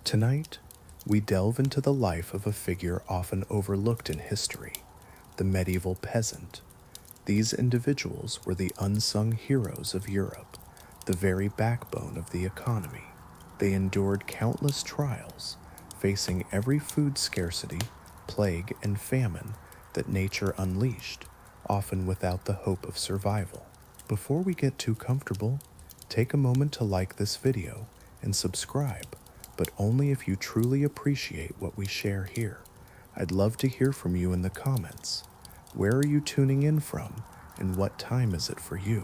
Tonight, we delve into the life of a figure often overlooked in history, the medieval peasant. These individuals were the unsung heroes of Europe, the very backbone of the economy. They endured countless trials, facing every food scarcity, plague, and famine that nature unleashed, often without the hope of survival. Before we get too comfortable, take a moment to like this video and subscribe, but only if you truly appreciate what we share here. I'd love to hear from you in the comments. Where are you tuning in from, and what time is it for you?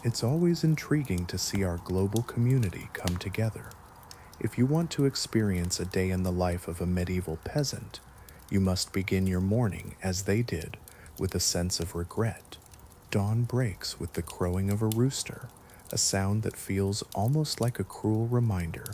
It's always intriguing to see our global community come together. If you want to experience a day in the life of a medieval peasant, you must begin your morning as they did, with a sense of regret. Dawn breaks with the crowing of a rooster, a sound that feels almost like a cruel reminder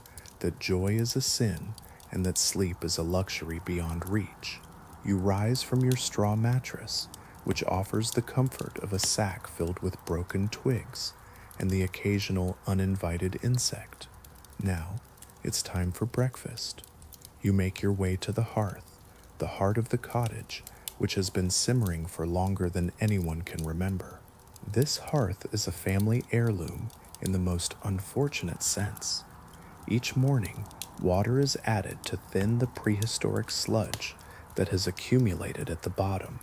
that joy is a sin and that sleep is a luxury beyond reach. You rise from your straw mattress, which offers the comfort of a sack filled with broken twigs and the occasional uninvited insect. Now, it's time for breakfast. You make your way to the hearth, the heart of the cottage, which has been simmering for longer than anyone can remember. This hearth is a family heirloom in the most unfortunate sense. Each morning, water is added to thin the prehistoric sludge that has accumulated at the bottom.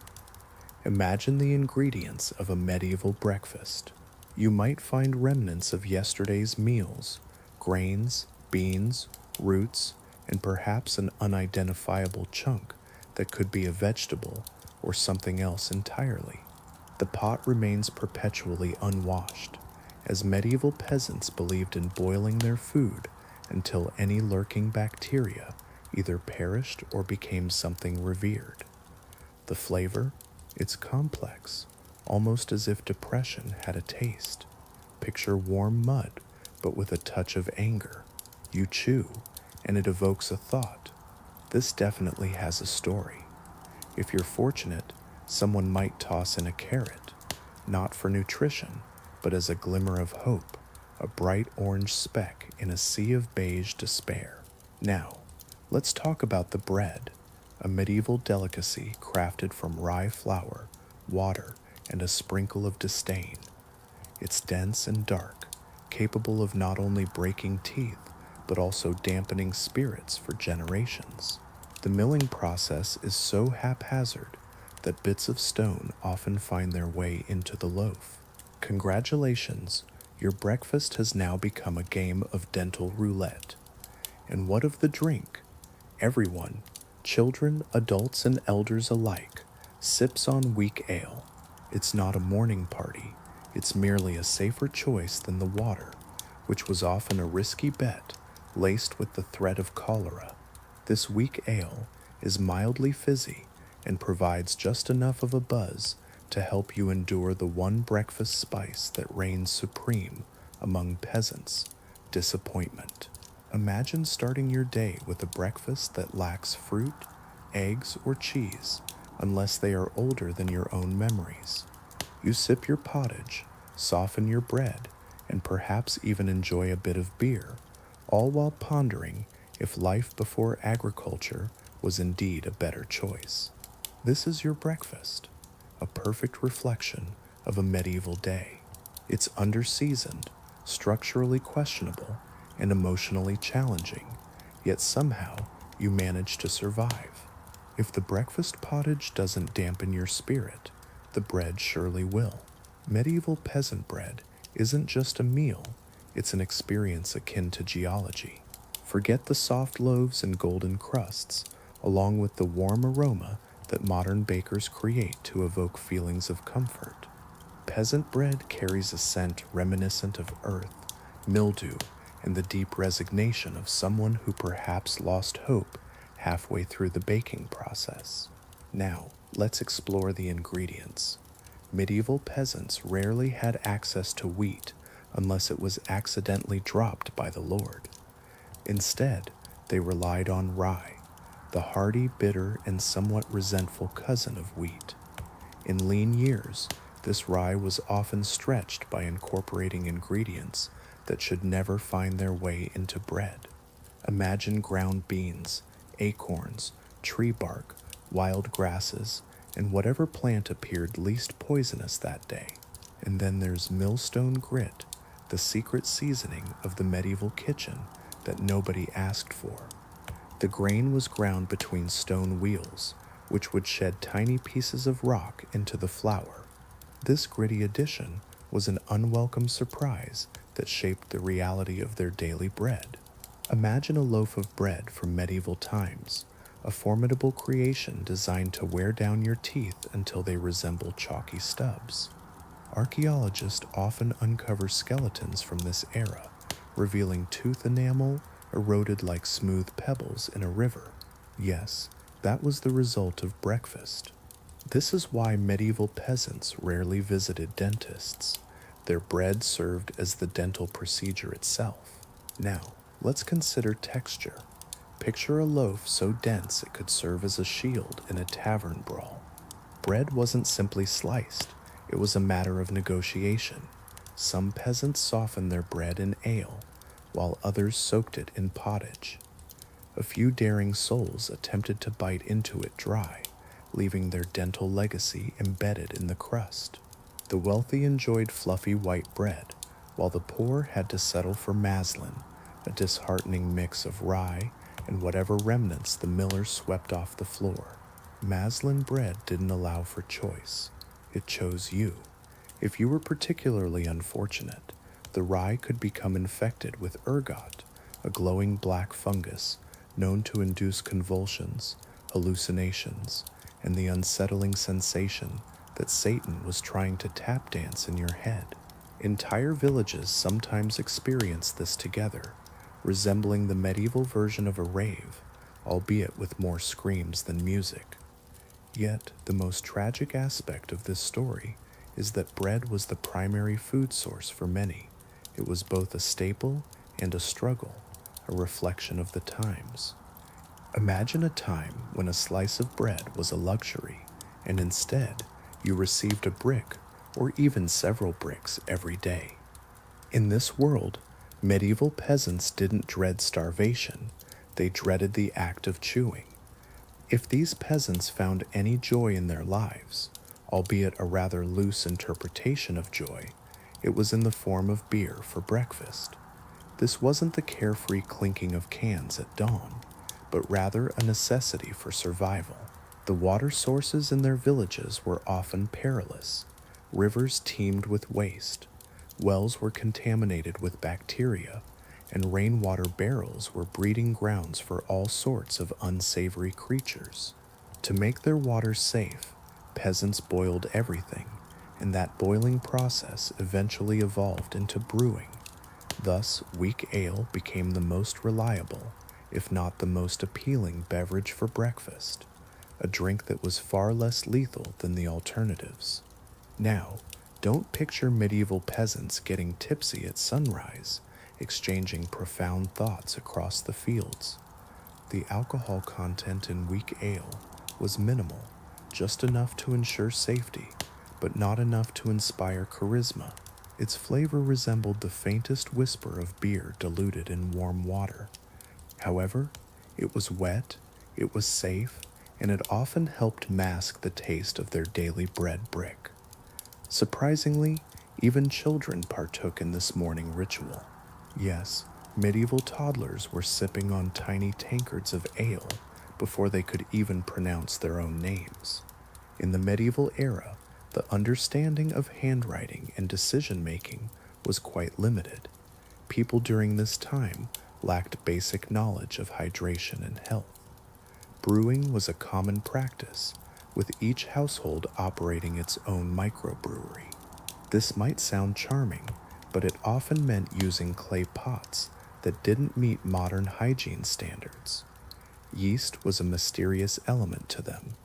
Imagine the ingredients of a medieval breakfast. You might find remnants of yesterday's meals, grains, beans, roots, and perhaps an unidentifiable chunk that could be a vegetable or something else entirely. The pot remains perpetually unwashed, as medieval peasants believed in boiling their food until any lurking bacteria either perished or became something revered. The flavor? It's complex, almost as if depression had a taste. Picture warm mud, but with a touch of anger. You chew, and it evokes a thought. This definitely has a story. If you're fortunate, someone might toss in a carrot, not for nutrition, but as a glimmer of hope, a bright orange speck in a sea of beige despair. Now, let's talk about the bread, a medieval delicacy crafted from rye flour, water, and a sprinkle of disdain. It's dense and dark, capable of not only breaking teeth, but also dampening spirits for generations. The milling process is so haphazard that bits of stone often find their way into the loaf. Congratulations, your breakfast has now become a game of dental roulette. And what of the drink? Everyone, children, adults, and elders alike, sips on weak ale. It's not a morning party, it's merely a safer choice than the water, which was often a risky bet laced with the threat of cholera. This weak ale is mildly fizzy and provides just enough of a buzz to help you endure the one breakfast spice that reigns supreme among peasants: disappointment. Imagine starting your day with a breakfast that lacks fruit, eggs, or cheese, unless they are older than your own memories. You sip your pottage, soften your bread, and perhaps even enjoy a bit of beer, all while pondering if life before agriculture was indeed a better choice. This is your breakfast, a perfect reflection of a medieval day. It's under-seasoned, structurally questionable, and emotionally challenging, yet somehow you manage to survive. If the breakfast pottage doesn't dampen your spirit, the bread surely will. Medieval peasant bread isn't just a meal, it's an experience akin to geology. Forget the soft loaves and golden crusts, along with the warm aroma that modern bakers create to evoke feelings of comfort. Peasant bread carries a scent reminiscent of earth, mildew, and the deep resignation of someone who perhaps lost hope halfway through the baking process. Now, let's explore the ingredients. Medieval peasants rarely had access to wheat unless it was accidentally dropped by the Lord. Instead, they relied on rye, the hardy, bitter, and somewhat resentful cousin of wheat. In lean years, this rye was often stretched by incorporating ingredients that should never find their way into bread. Imagine ground beans, acorns, tree bark, wild grasses, and whatever plant appeared least poisonous that day. And then there's millstone grit, the secret seasoning of the medieval kitchen that nobody asked for. The grain was ground between stone wheels, which would shed tiny pieces of rock into the flour. This gritty addition was an unwelcome surprise that shaped the reality of their daily bread. Imagine a loaf of bread from medieval times, a formidable creation designed to wear down your teeth until they resemble chalky stubs. Archaeologists often uncover skeletons from this era, revealing tooth enamel eroded like smooth pebbles in a river. Yes, that was the result of breakfast. This is why medieval peasants rarely visited dentists. Their bread served as the dental procedure itself. Now, let's consider texture. Picture a loaf so dense it could serve as a shield in a tavern brawl. Bread wasn't simply sliced, it was a matter of negotiation. Some peasants softened their bread in ale, while others soaked it in pottage. A few daring souls attempted to bite into it dry, leaving their dental legacy embedded in the crust. The wealthy enjoyed fluffy white bread, while the poor had to settle for maslin, a disheartening mix of rye and whatever remnants the miller swept off the floor. Maslin bread didn't allow for choice. It chose you. If you were particularly unfortunate, the rye could become infected with ergot, a glowing black fungus known to induce convulsions, hallucinations, and the unsettling sensation that Satan was trying to tap dance in your head. Entire villages sometimes experience this together, resembling the medieval version of a rave, albeit with more screams than music. Yet, the most tragic aspect of this story is that bread was the primary food source for many. It was both a staple and a struggle, a reflection of the times. Imagine a time when a slice of bread was a luxury, and instead you received a brick or even several bricks every day. In this world, medieval peasants didn't dread starvation, they dreaded the act of chewing. If these peasants found any joy in their lives, albeit a rather loose interpretation of joy, it was in the form of beer for breakfast. This wasn't the carefree clinking of cans at dawn, but rather a necessity for survival. The water sources in their villages were often perilous. Rivers teemed with waste, wells were contaminated with bacteria, and rainwater barrels were breeding grounds for all sorts of unsavory creatures. To make their water safe, peasants boiled everything, and that boiling process eventually evolved into brewing. Thus, weak ale became the most reliable, if not the most appealing beverage for breakfast, a drink that was far less lethal than the alternatives. Now, don't picture medieval peasants getting tipsy at sunrise, exchanging profound thoughts across the fields. The alcohol content in weak ale was minimal, just enough to ensure safety, but not enough to inspire charisma. Its flavor resembled the faintest whisper of beer diluted in warm water. However, it was wet, it was safe, and it often helped mask the taste of their daily bread brick. Surprisingly, even children partook in this morning ritual. Yes, medieval toddlers were sipping on tiny tankards of ale before they could even pronounce their own names. In the medieval era, the understanding of handwriting and decision-making was quite limited. People during this time lacked basic knowledge of hydration and health. Brewing was a common practice, with each household operating its own microbrewery. This might sound charming, but it often meant using clay pots that didn't meet modern hygiene standards. Yeast was a mysterious element to them,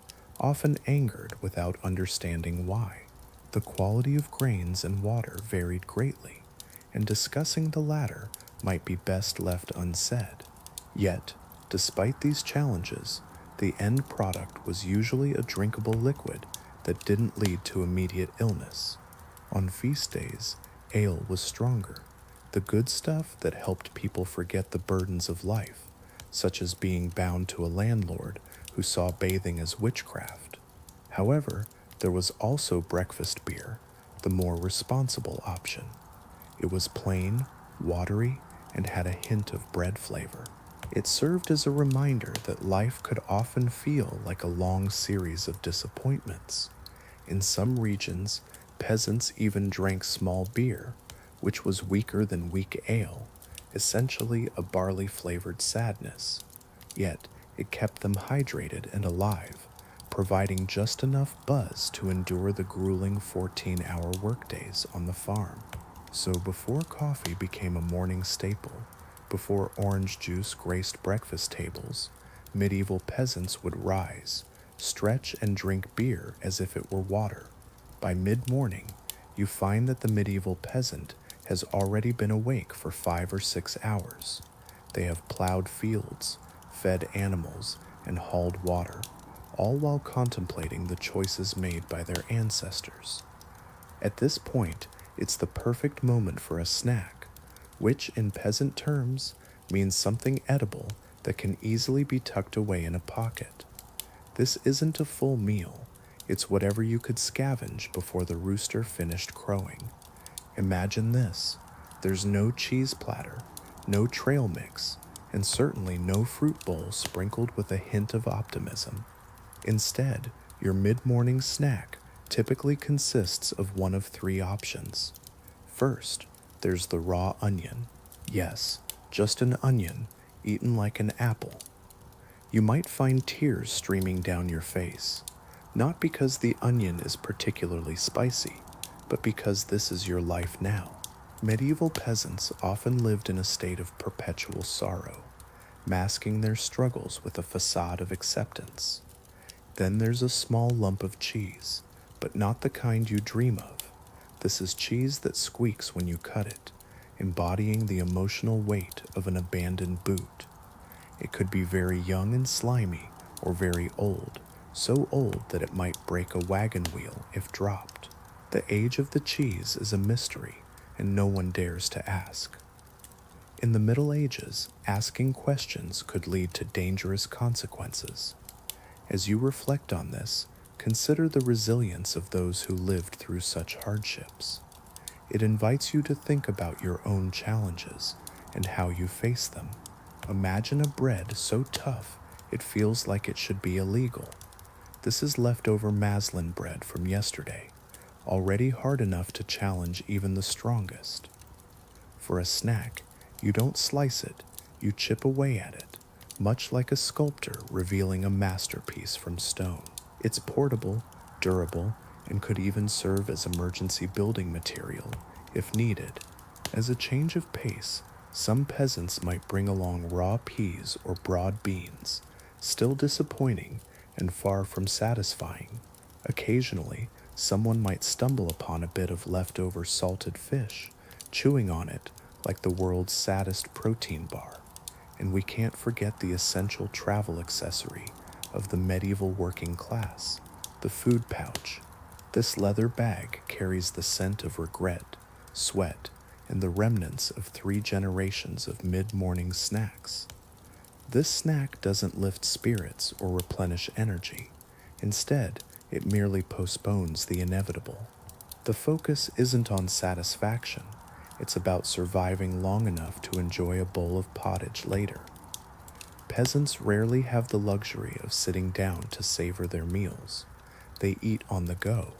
often angered without understanding why. The quality of grains and water varied greatly, and discussing the latter might be best left unsaid. Yet, despite these challenges, the end product was usually a drinkable liquid that didn't lead to immediate illness. On feast days, ale was stronger, the good stuff that helped people forget the burdens of life. such as being bound to a landlord who saw bathing as witchcraft. However, there was also breakfast beer, the more responsible option. It was plain, watery, and had a hint of bread flavor. It served as a reminder that life could often feel like a long series of disappointments. In some regions, peasants even drank small beer, which was weaker than weak ale, essentially a barley-flavored sadness. Yet, it kept them hydrated and alive, providing just enough buzz to endure the grueling 14-hour workdays on the farm. So before coffee became a morning staple, before orange juice graced breakfast tables, medieval peasants would rise, stretch, and drink beer as if it were water. By mid-morning, you find that the medieval peasant has already been awake for 5 or 6 hours. They have plowed fields, fed animals, and hauled water, all while contemplating the choices made by their ancestors. At this point, it's the perfect moment for a snack, which in peasant terms means something edible that can easily be tucked away in a pocket. This isn't a full meal, it's whatever you could scavenge before the rooster finished crowing. Imagine this: there's no cheese platter, no trail mix, and certainly no fruit bowl sprinkled with a hint of optimism. Instead, your mid-morning snack typically consists of one of 3 options. First, there's the raw onion. Yes, just an onion, eaten like an apple. You might find tears streaming down your face, not because the onion is particularly spicy, but because this is your life now. Medieval peasants often lived in a state of perpetual sorrow, masking their struggles with a facade of acceptance. Then there's a small lump of cheese, but not the kind you dream of. This is cheese that squeaks when you cut it, embodying the emotional weight of an abandoned boot. It could be very young and slimy, or very old, so old that it might break a wagon wheel if dropped. The age of the cheese is a mystery, and no one dares to ask. In the Middle Ages, asking questions could lead to dangerous consequences. As you reflect on this, consider the resilience of those who lived through such hardships. It invites you to think about your own challenges and how you face them. Imagine a bread so tough it feels like it should be illegal. This is leftover Maslin bread from yesterday, already hard enough to challenge even the strongest. For a snack, you don't slice it, you chip away at it, much like a sculptor revealing a masterpiece from stone. It's portable, durable, and could even serve as emergency building material if needed. As a change of pace, some peasants might bring along raw peas or broad beans, still disappointing and far from satisfying. Occasionally, someone might stumble upon a bit of leftover salted fish, chewing on it like the world's saddest protein bar. And we can't forget the essential travel accessory of the medieval working class, the food pouch. This leather bag carries the scent of regret, sweat, and the remnants of 3 generations of mid-morning snacks. This snack doesn't lift spirits or replenish energy. Instead, it merely postpones the inevitable. The focus isn't on satisfaction, it's about surviving long enough to enjoy a bowl of pottage later. Peasants rarely have the luxury of sitting down to savor their meals. They eat on the go.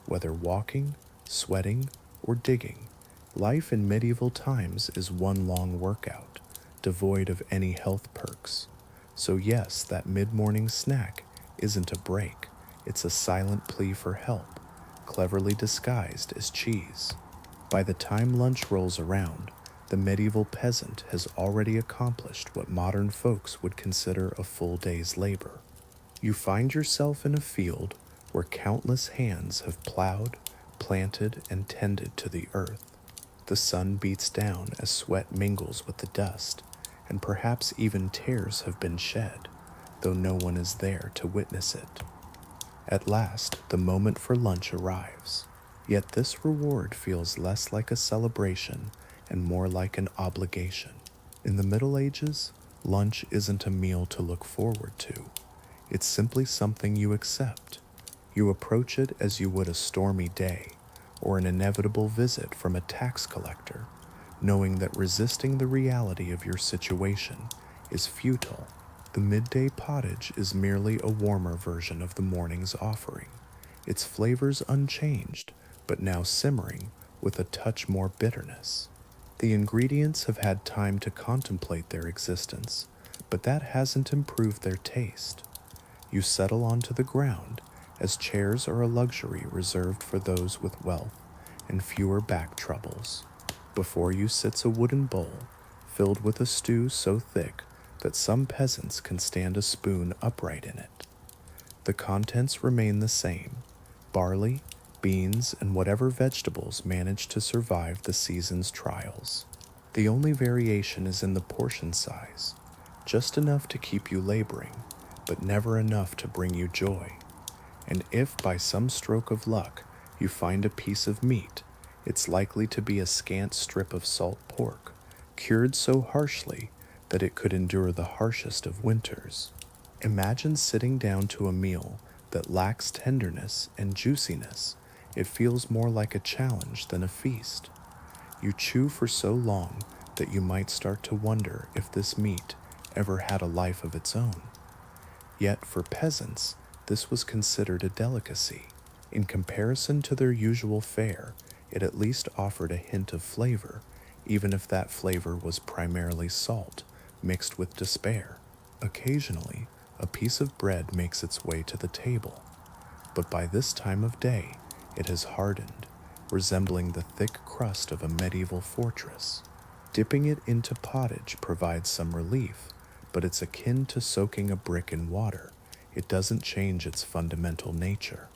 Whether walking, sweating, or digging, life in medieval times is one long workout, devoid of any health perks. So yes, that mid-morning snack isn't a break, it's a silent plea for help, cleverly disguised as cheese. By the time lunch rolls around, the medieval peasant has already accomplished what modern folks would consider a full day's labor. You find yourself in a field where countless hands have plowed, planted, and tended to the earth. The sun beats down as sweat mingles with the dust, and perhaps even tears have been shed, though no one is there to witness it. At last, the moment for lunch arrives. Yet this reward feels less like a celebration and more like an obligation. In the Middle Ages, Lunch isn't a meal to look forward to. It's simply something you accept. You approach it as you would a stormy day or an inevitable visit from a tax collector, knowing that resisting the reality of your situation is futile. The midday pottage is merely a warmer version of the morning's offering, its flavors unchanged, but now simmering with a touch more bitterness. The ingredients have had time to contemplate their existence, but that hasn't improved their taste. You settle onto the ground, as chairs are a luxury reserved for those with wealth and fewer back troubles. Before you sits a wooden bowl filled with a stew so thick that some peasants can stand a spoon upright in it. The contents remain the same: barley, beans, and whatever vegetables manage to survive the season's trials. The only variation is in the portion size, just enough to keep you laboring, but never enough to bring you joy. And if by some stroke of luck you find a piece of meat, it's likely to be a scant strip of salt pork, cured so harshly that it could endure the harshest of winters. Imagine sitting down to a meal that lacks tenderness and juiciness. It feels more like a challenge than a feast. You chew for so long that you might start to wonder if this meat ever had a life of its own. Yet for peasants, this was considered a delicacy. In comparison to their usual fare, it at least offered a hint of flavor, even if that flavor was primarily salt mixed with despair. Occasionally, a piece of bread makes its way to the table, but by this time of day, it has hardened, resembling the thick crust of a medieval fortress. Dipping it into pottage provides some relief, but it's akin to soaking a brick in water. It doesn't change its fundamental nature.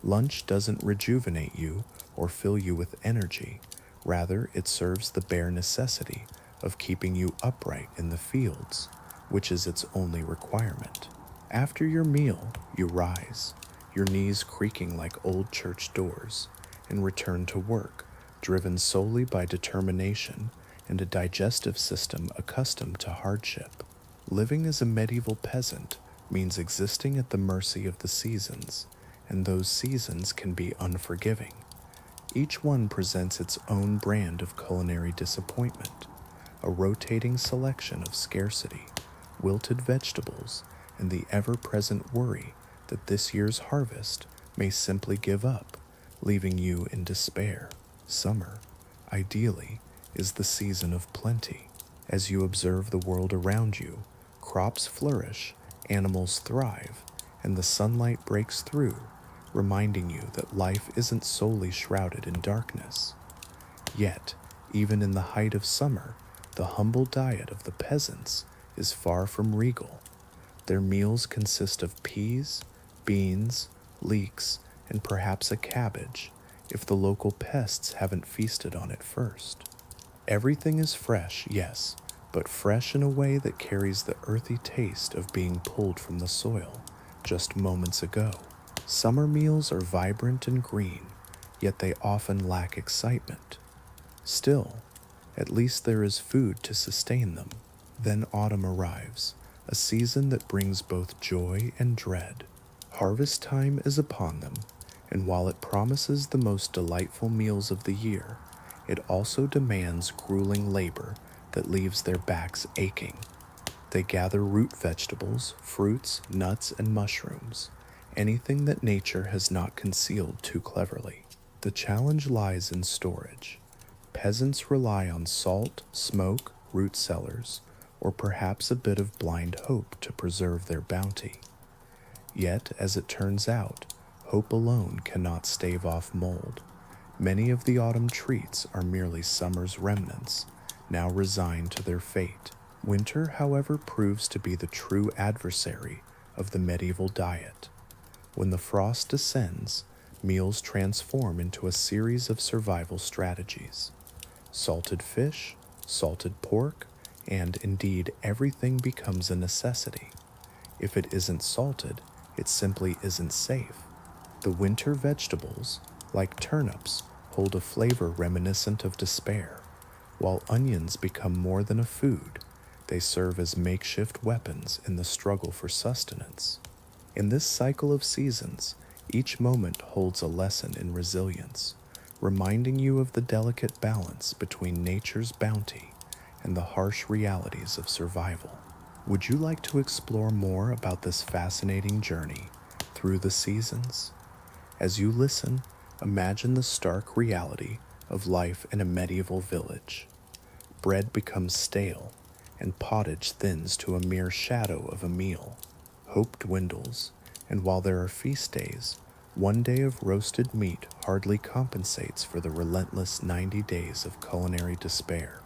Lunch doesn't rejuvenate you or fill you with energy. Rather, it serves the bare necessity of keeping you upright in the fields, which is its only requirement. After your meal, you rise, your knees creaking like old church doors, and return to work, driven solely by determination and a digestive system accustomed to hardship. Living as a medieval peasant means existing at the mercy of the seasons, and those seasons can be unforgiving. Each one presents its own brand of culinary disappointment, a rotating selection of scarcity, wilted vegetables, and the ever-present worry that this year's harvest may simply give up, leaving you in despair. Summer, ideally, is the season of plenty. As you observe the world around you, crops flourish, animals thrive, and the sunlight breaks through, reminding you that life isn't solely shrouded in darkness. Yet, even in the height of summer, the humble diet of the peasants is far from regal. Their meals consist of peas, beans, leeks, and perhaps a cabbage, if the local pests haven't feasted on it first. Everything is fresh, yes, but fresh in a way that carries the earthy taste of being pulled from the soil just moments ago. Summer meals are vibrant and green, yet they often lack excitement. Still, at least there is food to sustain them. Then autumn arrives, a season that brings both joy and dread. Harvest time is upon them, and while it promises the most delightful meals of the year, it also demands grueling labor that leaves their backs aching. They gather root vegetables, fruits, nuts, and mushrooms, anything that nature has not concealed too cleverly. The challenge lies in storage. Peasants rely on salt, smoke, root cellars, or perhaps a bit of blind hope to preserve their bounty. Yet, as it turns out, hope alone cannot stave off mold. Many of the autumn treats are merely summer's remnants, now resigned to their fate. Winter, however, proves to be the true adversary of the medieval diet. When the frost descends, meals transform into a series of survival strategies. Salted fish, salted pork, and indeed everything becomes a necessity. If it isn't salted, it simply isn't safe. The winter vegetables, like turnips, hold a flavor reminiscent of despair. While onions become more than a food, They serve as makeshift weapons in the struggle for sustenance. In this cycle of seasons, each moment holds a lesson in resilience, reminding you of the delicate balance between nature's bounty and the harsh realities of survival. Would you like to explore more about this fascinating journey through the seasons? As you listen, imagine the stark reality of life in a medieval village. Bread becomes stale, and pottage thins to a mere shadow of a meal. Hope dwindles, and while there are feast days, one day of roasted meat hardly compensates for the relentless 90 days of culinary despair.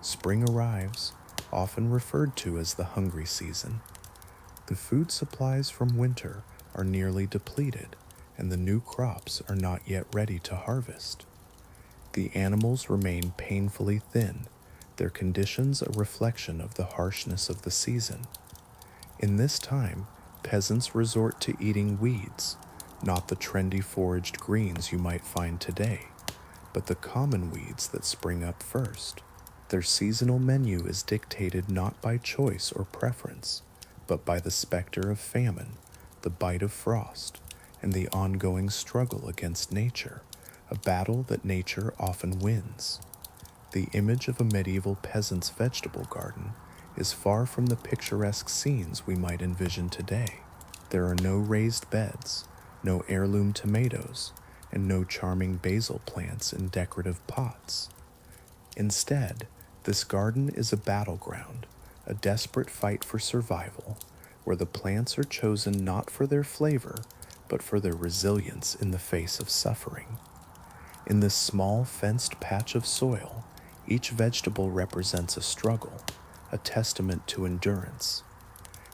Spring arrives, often referred to as the hungry season. The food supplies from winter are nearly depleted, and the new crops are not yet ready to harvest. The animals remain painfully thin, their conditions a reflection of the harshness of the season. In this time, peasants resort to eating weeds, not the trendy foraged greens you might find today, but the common weeds that spring up first. Their seasonal menu is dictated not by choice or preference, but by the specter of famine, the bite of frost, and the ongoing struggle against nature, a battle that nature often wins. The image of a medieval peasant's vegetable garden is far from the picturesque scenes we might envision today. There are no raised beds, no heirloom tomatoes, and no charming basil plants in decorative pots. Instead, this garden is a battleground, a desperate fight for survival, where the plants are chosen not for their flavor, but for their resilience in the face of suffering. In this small fenced patch of soil, each vegetable represents a struggle, a testament to endurance.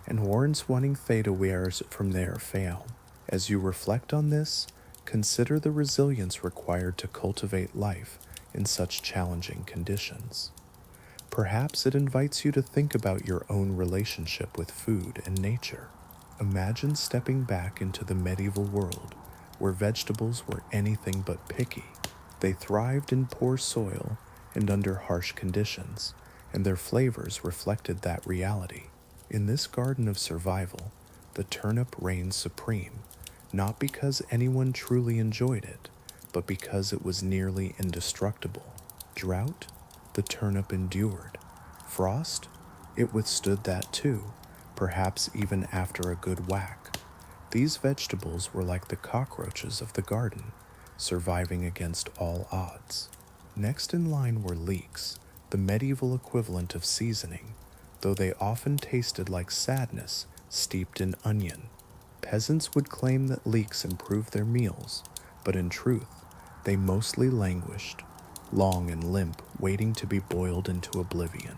And warrants wanting theta wears from their fail. As you reflect on this, consider the resilience required to cultivate life in such challenging conditions. Perhaps it invites you to think about your own relationship with food and nature. Imagine stepping back into the medieval world where vegetables were anything but picky. They thrived in poor soil and under harsh conditions, and their flavors reflected that reality. In this garden of survival, the turnip reigned supreme, not because anyone truly enjoyed it, but because it was nearly indestructible. Drought? The turnip endured. Frost? It withstood that too, perhaps even after a good whack. These vegetables were like the cockroaches of the garden, surviving against all odds. Next in line were leeks, the medieval equivalent of seasoning, though they often tasted like sadness steeped in onion. Peasants would claim that leeks improved their meals, but in truth, they mostly languished, long and limp, waiting to be boiled into oblivion.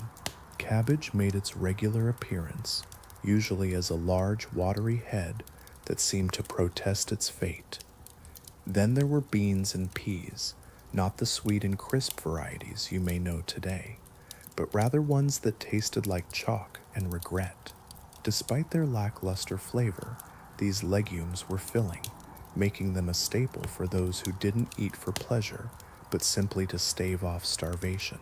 Cabbage made its regular appearance, usually as a large, watery head that seemed to protest its fate. Then there were beans and peas, not the sweet and crisp varieties you may know today, but rather ones that tasted like chalk and regret. Despite their lackluster flavor, these legumes were filling, making them a staple for those who didn't eat for pleasure, but simply to stave off starvation.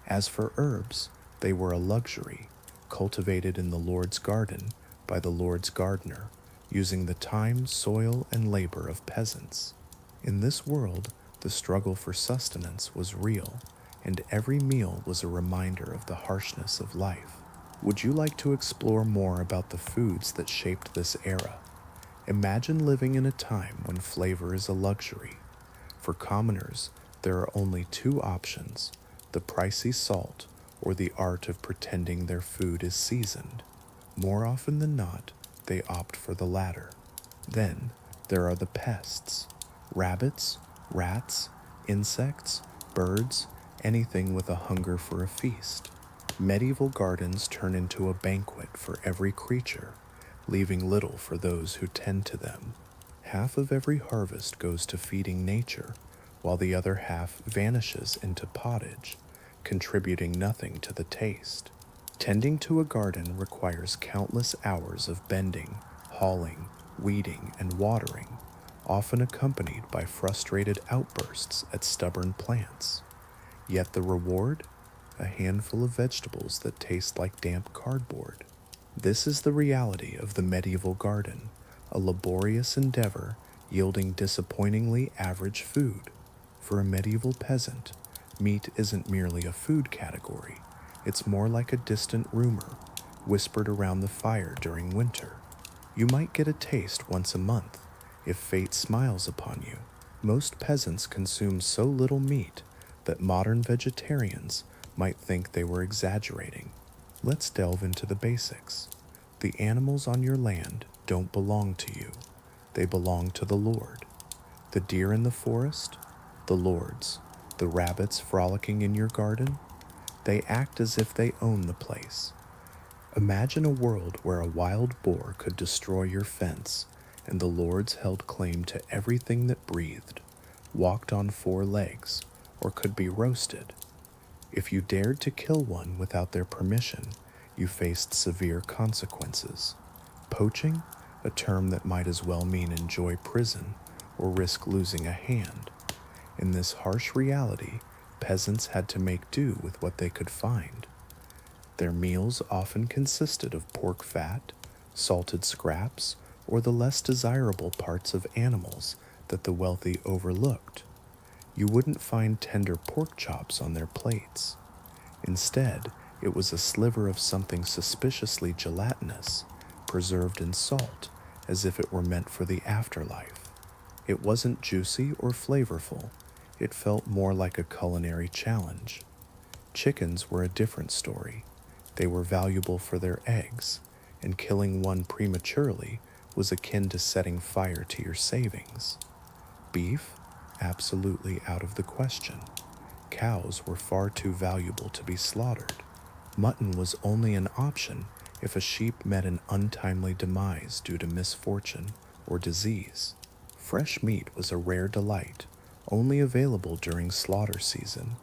As for herbs, they were a luxury, cultivated in the Lord's garden by the Lord's gardener, using the time, soil, and labor of peasants. In this world, the struggle for sustenance was real, and every meal was a reminder of the harshness of life. Would you like to explore more about the foods that shaped this era? Imagine living in a time when flavor is a luxury. For commoners, there are only two options: the pricey salt or the art of pretending their food is seasoned. More often than not, they opt for the latter. Then there are the pests: rabbits, rats, insects, birds, anything with a hunger for a feast. Medieval gardens turn into a banquet for every creature, leaving little for those who tend to them. Half of every harvest goes to feeding nature, while the other half vanishes into pottage, contributing nothing to the taste. Tending to a garden requires countless hours of bending, hauling, weeding, and watering, often accompanied by frustrated outbursts at stubborn plants. Yet the reward? a handful of vegetables that taste like damp cardboard. This is the reality of the medieval garden, a laborious endeavor yielding disappointingly average food. For a medieval peasant, meat isn't merely a food category, it's more like a distant rumor whispered around the fire during winter. You might get a taste once a month if fate smiles upon you. Most peasants consume so little meat that modern vegetarians might think they were exaggerating. Let's delve into the basics. The animals on your land don't belong to you, they belong to the Lord. The deer in the forest, the Lord's. The rabbits frolicking in your garden, they act as if they own the place. Imagine a world where a wild boar could destroy your fence, and the lords held claim to everything that breathed, walked on four legs, or could be roasted. If you dared to kill one without their permission, you faced severe consequences. Poaching, a term that might as well mean enjoy prison or risk losing a hand. In this harsh reality, peasants had to make do with what they could find. Their meals often consisted of pork fat, salted scraps, or the less desirable parts of animals that the wealthy overlooked. You wouldn't find tender pork chops on their plates. Instead, it was a sliver of something suspiciously gelatinous, preserved in salt, as if it were meant for the afterlife. It wasn't juicy or flavorful. It felt more like a culinary challenge. Chickens were a different story. They were valuable for their eggs, and killing one prematurely was akin to setting fire to your savings. Beef? Absolutely out of the question. Cows were far too valuable to be slaughtered. Mutton was only an option if a sheep met an untimely demise due to misfortune or disease. Fresh meat was a rare delight, only available during slaughter season,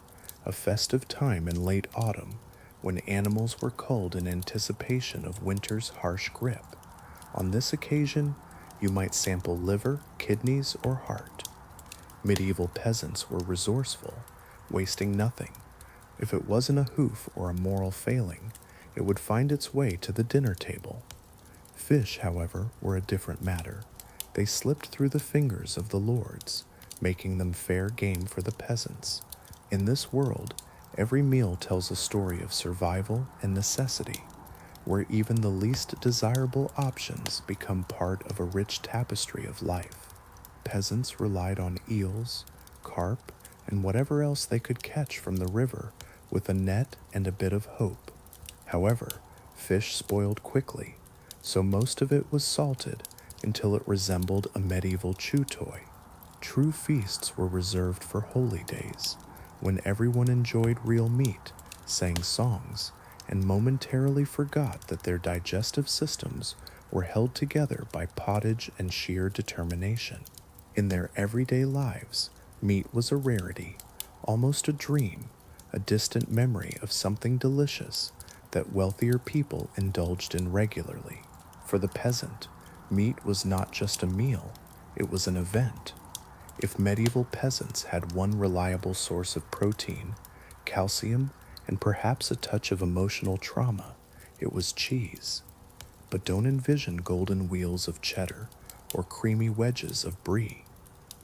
a festive time in late autumn when animals were culled in anticipation of winter's harsh grip. On this occasion, you might sample liver, kidneys, or heart. Medieval peasants were resourceful, wasting nothing. If it wasn't a hoof or a moral failing, it would find its way to the dinner table. Fish, however, were a different matter. They slipped through the fingers of the lords, making them fair game for the peasants. In this world, every meal tells a story of survival and necessity, where even the least desirable options become part of a rich tapestry of life. Peasants relied on eels, carp, and whatever else they could catch from the river with a net and a bit of hope. However, fish spoiled quickly, so most of it was salted until it resembled a medieval chew toy. True feasts were reserved for holy days, when everyone enjoyed real meat, sang songs, and momentarily forgot that their digestive systems were held together by pottage and sheer determination. In their everyday lives, meat was a rarity, almost a dream, a distant memory of something delicious that wealthier people indulged in regularly. For the peasant, meat was not just a meal, it was an event. If medieval peasants had one reliable source of protein, calcium, and perhaps a touch of emotional trauma, it was cheese. But don't envision golden wheels of cheddar or creamy wedges of brie.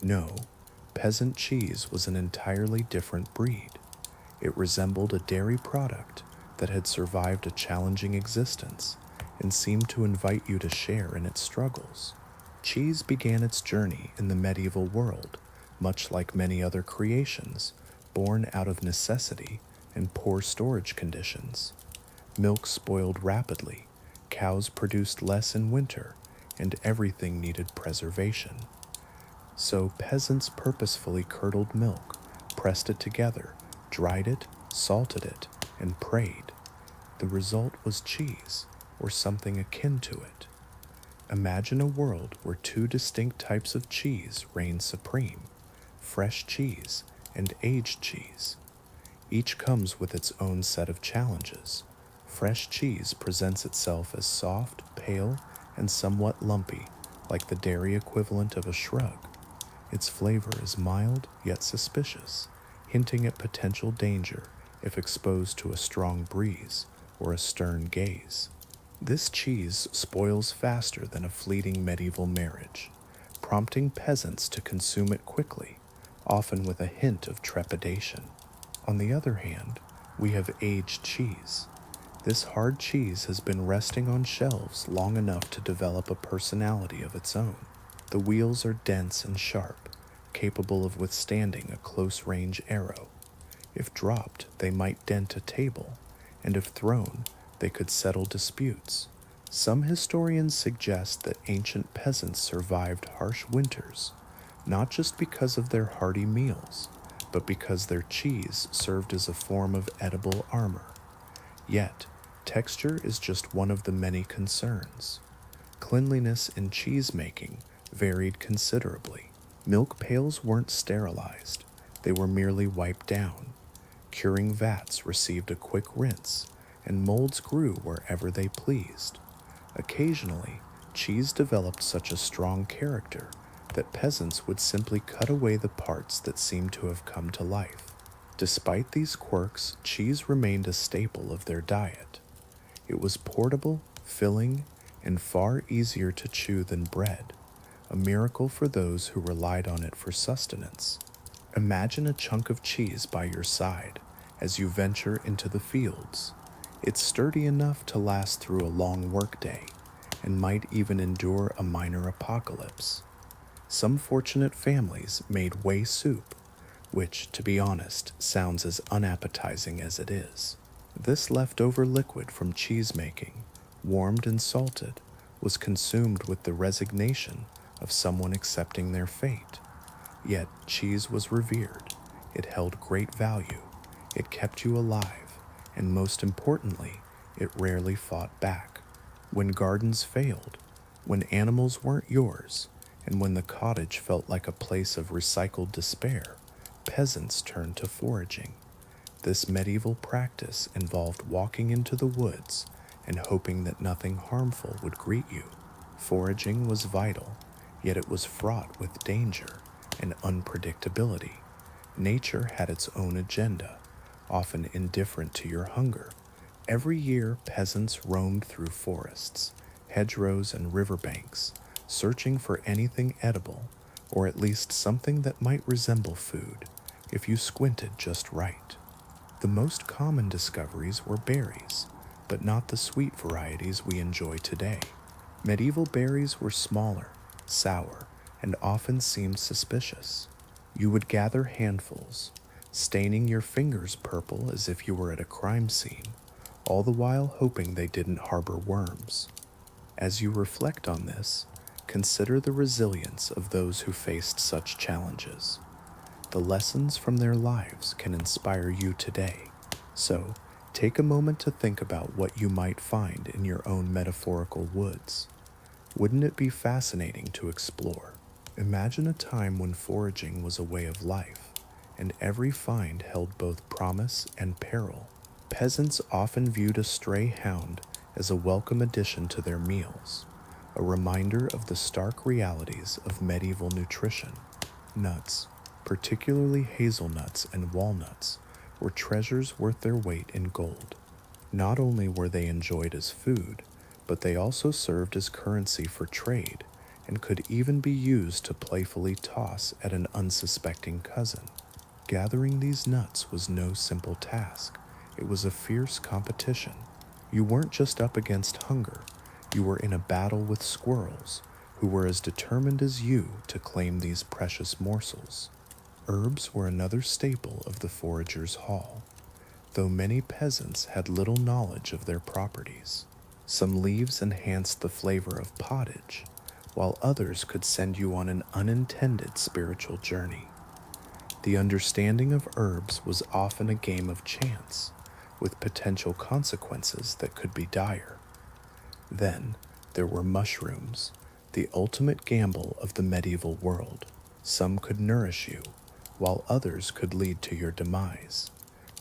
No, peasant cheese was an entirely different breed. It resembled a dairy product that had survived a challenging existence and seemed to invite you to share in its struggles. Cheese began its journey in the medieval world, much like many other creations, born out of necessity and poor storage conditions. Milk spoiled rapidly, cows produced less in winter, and everything needed preservation. So peasants purposefully curdled milk, pressed it together, dried it, salted it, and prayed. The result was cheese, or something akin to it. Imagine a world where two distinct types of cheese reign supreme: fresh cheese and aged cheese. Each comes with its own set of challenges. Fresh cheese presents itself as soft, pale, and somewhat lumpy, like the dairy equivalent of a shrug. Its flavor is mild yet suspicious, hinting at potential danger if exposed to a strong breeze or a stern gaze. This cheese spoils faster than a fleeting medieval marriage, prompting peasants to consume it quickly, often with a hint of trepidation. On the other hand, we have aged cheese. This hard cheese has been resting on shelves long enough to develop a personality of its own. The wheels are dense and sharp, capable of withstanding a close-range arrow. If dropped, they might dent a table, and if thrown, they could settle disputes. Some historians suggest that ancient peasants survived harsh winters, not just because of their hearty meals, but because their cheese served as a form of edible armor. Yet, texture is just one of the many concerns. Cleanliness in cheese making varied considerably. Milk pails weren't sterilized, they were merely wiped down. Curing vats received a quick rinse, and molds grew wherever they pleased. Occasionally, cheese developed such a strong character that peasants would simply cut away the parts that seemed to have come to life. Despite these quirks, cheese remained a staple of their diet. It was portable, filling, and far easier to chew than bread, a miracle for those who relied on it for sustenance. Imagine a chunk of cheese by your side as you venture into the fields. It's sturdy enough to last through a long workday and might even endure a minor apocalypse. Some fortunate families made whey soup, which, to be honest, sounds as unappetizing as it is. This leftover liquid from cheese making, warmed and salted, was consumed with the resignation of someone accepting their fate. Yet cheese was revered, it held great value, it kept you alive, and most importantly, it rarely fought back. When gardens failed, when animals weren't yours, and when the cottage felt like a place of recycled despair, peasants turned to foraging. This medieval practice involved walking into the woods and hoping that nothing harmful would greet you. Foraging was vital, yet it was fraught with danger and unpredictability. Nature had its own agenda, often indifferent to your hunger. Every year, peasants roamed through forests, hedgerows, and riverbanks, searching for anything edible, or at least something that might resemble food, if you squinted just right. The most common discoveries were berries, but not the sweet varieties we enjoy today. Medieval berries were smaller, sour, and often seemed suspicious. You would gather handfuls, staining your fingers purple as if you were at a crime scene, all the while hoping they didn't harbor worms. As you reflect on this, consider the resilience of those who faced such challenges. The lessons from their lives can inspire you today. So, take a moment to think about what you might find in your own metaphorical woods. Wouldn't it be fascinating to explore? Imagine a time when foraging was a way of life, and every find held both promise and peril. Peasants often viewed a stray hound as a welcome addition to their meals, a reminder of the stark realities of medieval nutrition. Nuts, particularly hazelnuts and walnuts, were treasures worth their weight in gold. Not only were they enjoyed as food, but they also served as currency for trade and could even be used to playfully toss at an unsuspecting cousin. Gathering these nuts was no simple task. It was a fierce competition. You weren't just up against hunger, you were in a battle with squirrels who were as determined as you to claim these precious morsels. Herbs were another staple of the forager's haul, though many peasants had little knowledge of their properties. Some leaves enhanced the flavor of pottage, while others could send you on an unintended spiritual journey. The understanding of herbs was often a game of chance, with potential consequences that could be dire. Then, there were mushrooms, the ultimate gamble of the medieval world. Some could nourish you, while others could lead to your demise.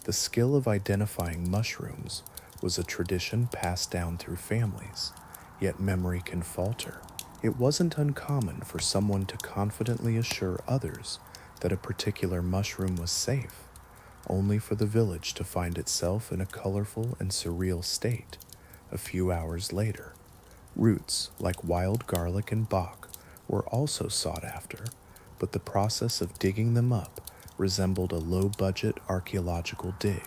The skill of identifying mushrooms was a tradition passed down through families, yet memory can falter. It wasn't uncommon for someone to confidently assure others that a particular mushroom was safe, only for the village to find itself in a colorful and surreal state a few hours later. Roots like wild garlic and bok were also sought after, but the process of digging them up resembled a low-budget archaeological dig.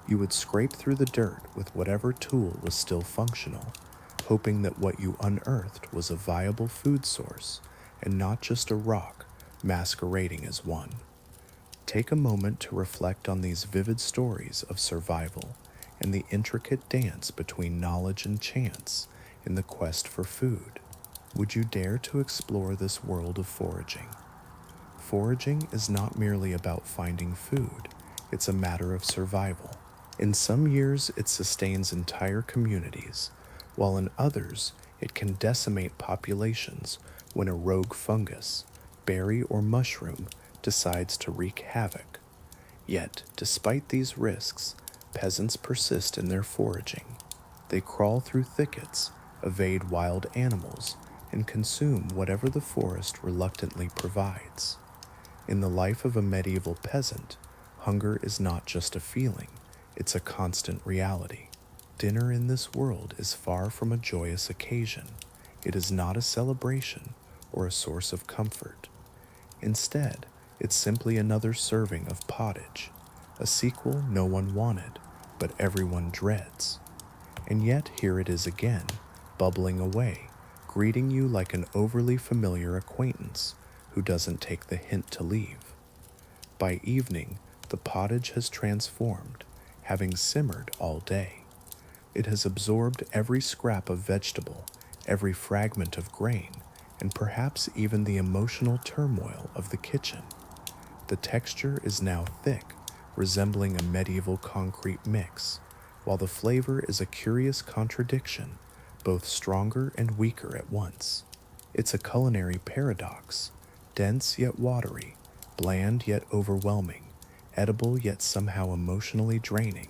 You would scrape through the dirt with whatever tool was still functional, hoping that what you unearthed was a viable food source and not just a rock masquerading as one. Take a moment to reflect on these vivid stories of survival and the intricate dance between knowledge and chance in the quest for food. Would you dare to explore this world of foraging? Foraging is not merely about finding food, it's a matter of survival. In some years, it sustains entire communities, while in others, it can decimate populations when a rogue fungus, berry, or mushroom decides to wreak havoc. Yet, despite these risks, peasants persist in their foraging. They crawl through thickets, evade wild animals, and consume whatever the forest reluctantly provides. In the life of a medieval peasant, hunger is not just a feeling, it's a constant reality. Dinner in this world is far from a joyous occasion. It is not a celebration or a source of comfort. Instead, it's simply another serving of pottage, a sequel no one wanted, but everyone dreads. And yet here it is again, bubbling away, greeting you like an overly familiar acquaintance who doesn't take the hint to leave. By evening, the pottage has transformed, having simmered all day. It has absorbed every scrap of vegetable, every fragment of grain, and perhaps even the emotional turmoil of the kitchen. The texture is now thick, resembling a medieval concrete mix, while the flavor is a curious contradiction, both stronger and weaker at once. It's a culinary paradox, dense yet watery, bland yet overwhelming, edible yet somehow emotionally draining.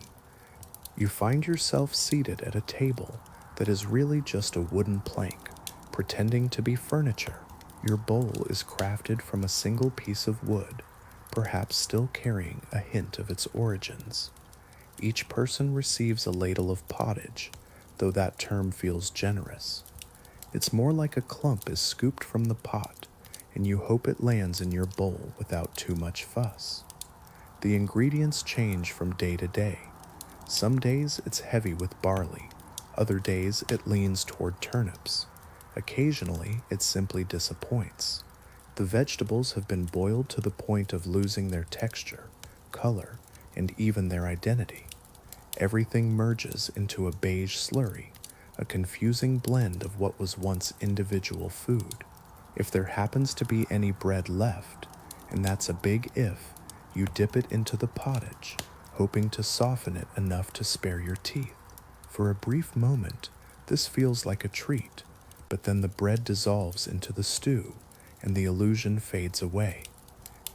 You find yourself seated at a table that is really just a wooden plank, pretending to be furniture. Your bowl is crafted from a single piece of wood, perhaps still carrying a hint of its origins. Each person receives a ladle of pottage, though that term feels generous. It's more like a clump is scooped from the pot, and you hope it lands in your bowl without too much fuss. The ingredients change from day to day. Some days it's heavy with barley, other days it leans toward turnips. Occasionally it simply disappoints. The vegetables have been boiled to the point of losing their texture, color, and even their identity. Everything merges into a beige slurry, a confusing blend of what was once individual food. If there happens to be any bread left, and that's a big if, you dip it into the pottage, hoping to soften it enough to spare your teeth. For a brief moment, this feels like a treat, but then the bread dissolves into the stew, and the illusion fades away.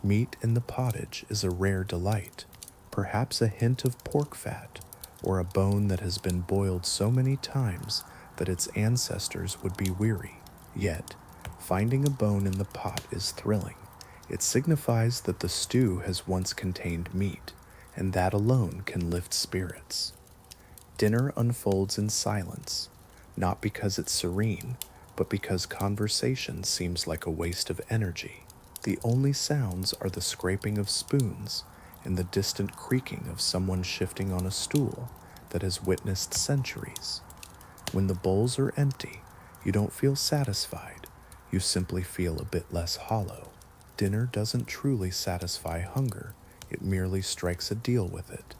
Meat in the pottage is a rare delight, perhaps a hint of pork fat, or a bone that has been boiled so many times that its ancestors would be weary. Yet, finding a bone in the pot is thrilling. It signifies that the stew has once contained meat, and that alone can lift spirits. Dinner unfolds in silence, not because it's serene, but because conversation seems like a waste of energy. The only sounds are the scraping of spoons and the distant creaking of someone shifting on a stool that has witnessed centuries. When the bowls are empty, you don't feel satisfied, you simply feel a bit less hollow. Dinner doesn't truly satisfy hunger, it merely strikes a deal with it.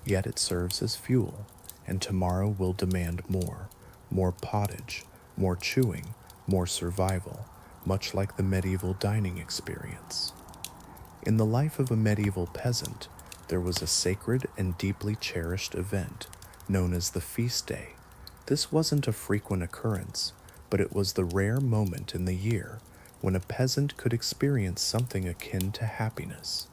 Yet it serves as fuel, and tomorrow will demand more pottage, more chewing, more survival, much like the medieval dining experience. In the life of a medieval peasant, there was a sacred and deeply cherished event known as the feast day. This wasn't a frequent occurrence, but it was the rare moment in the year when a peasant could experience something akin to happiness.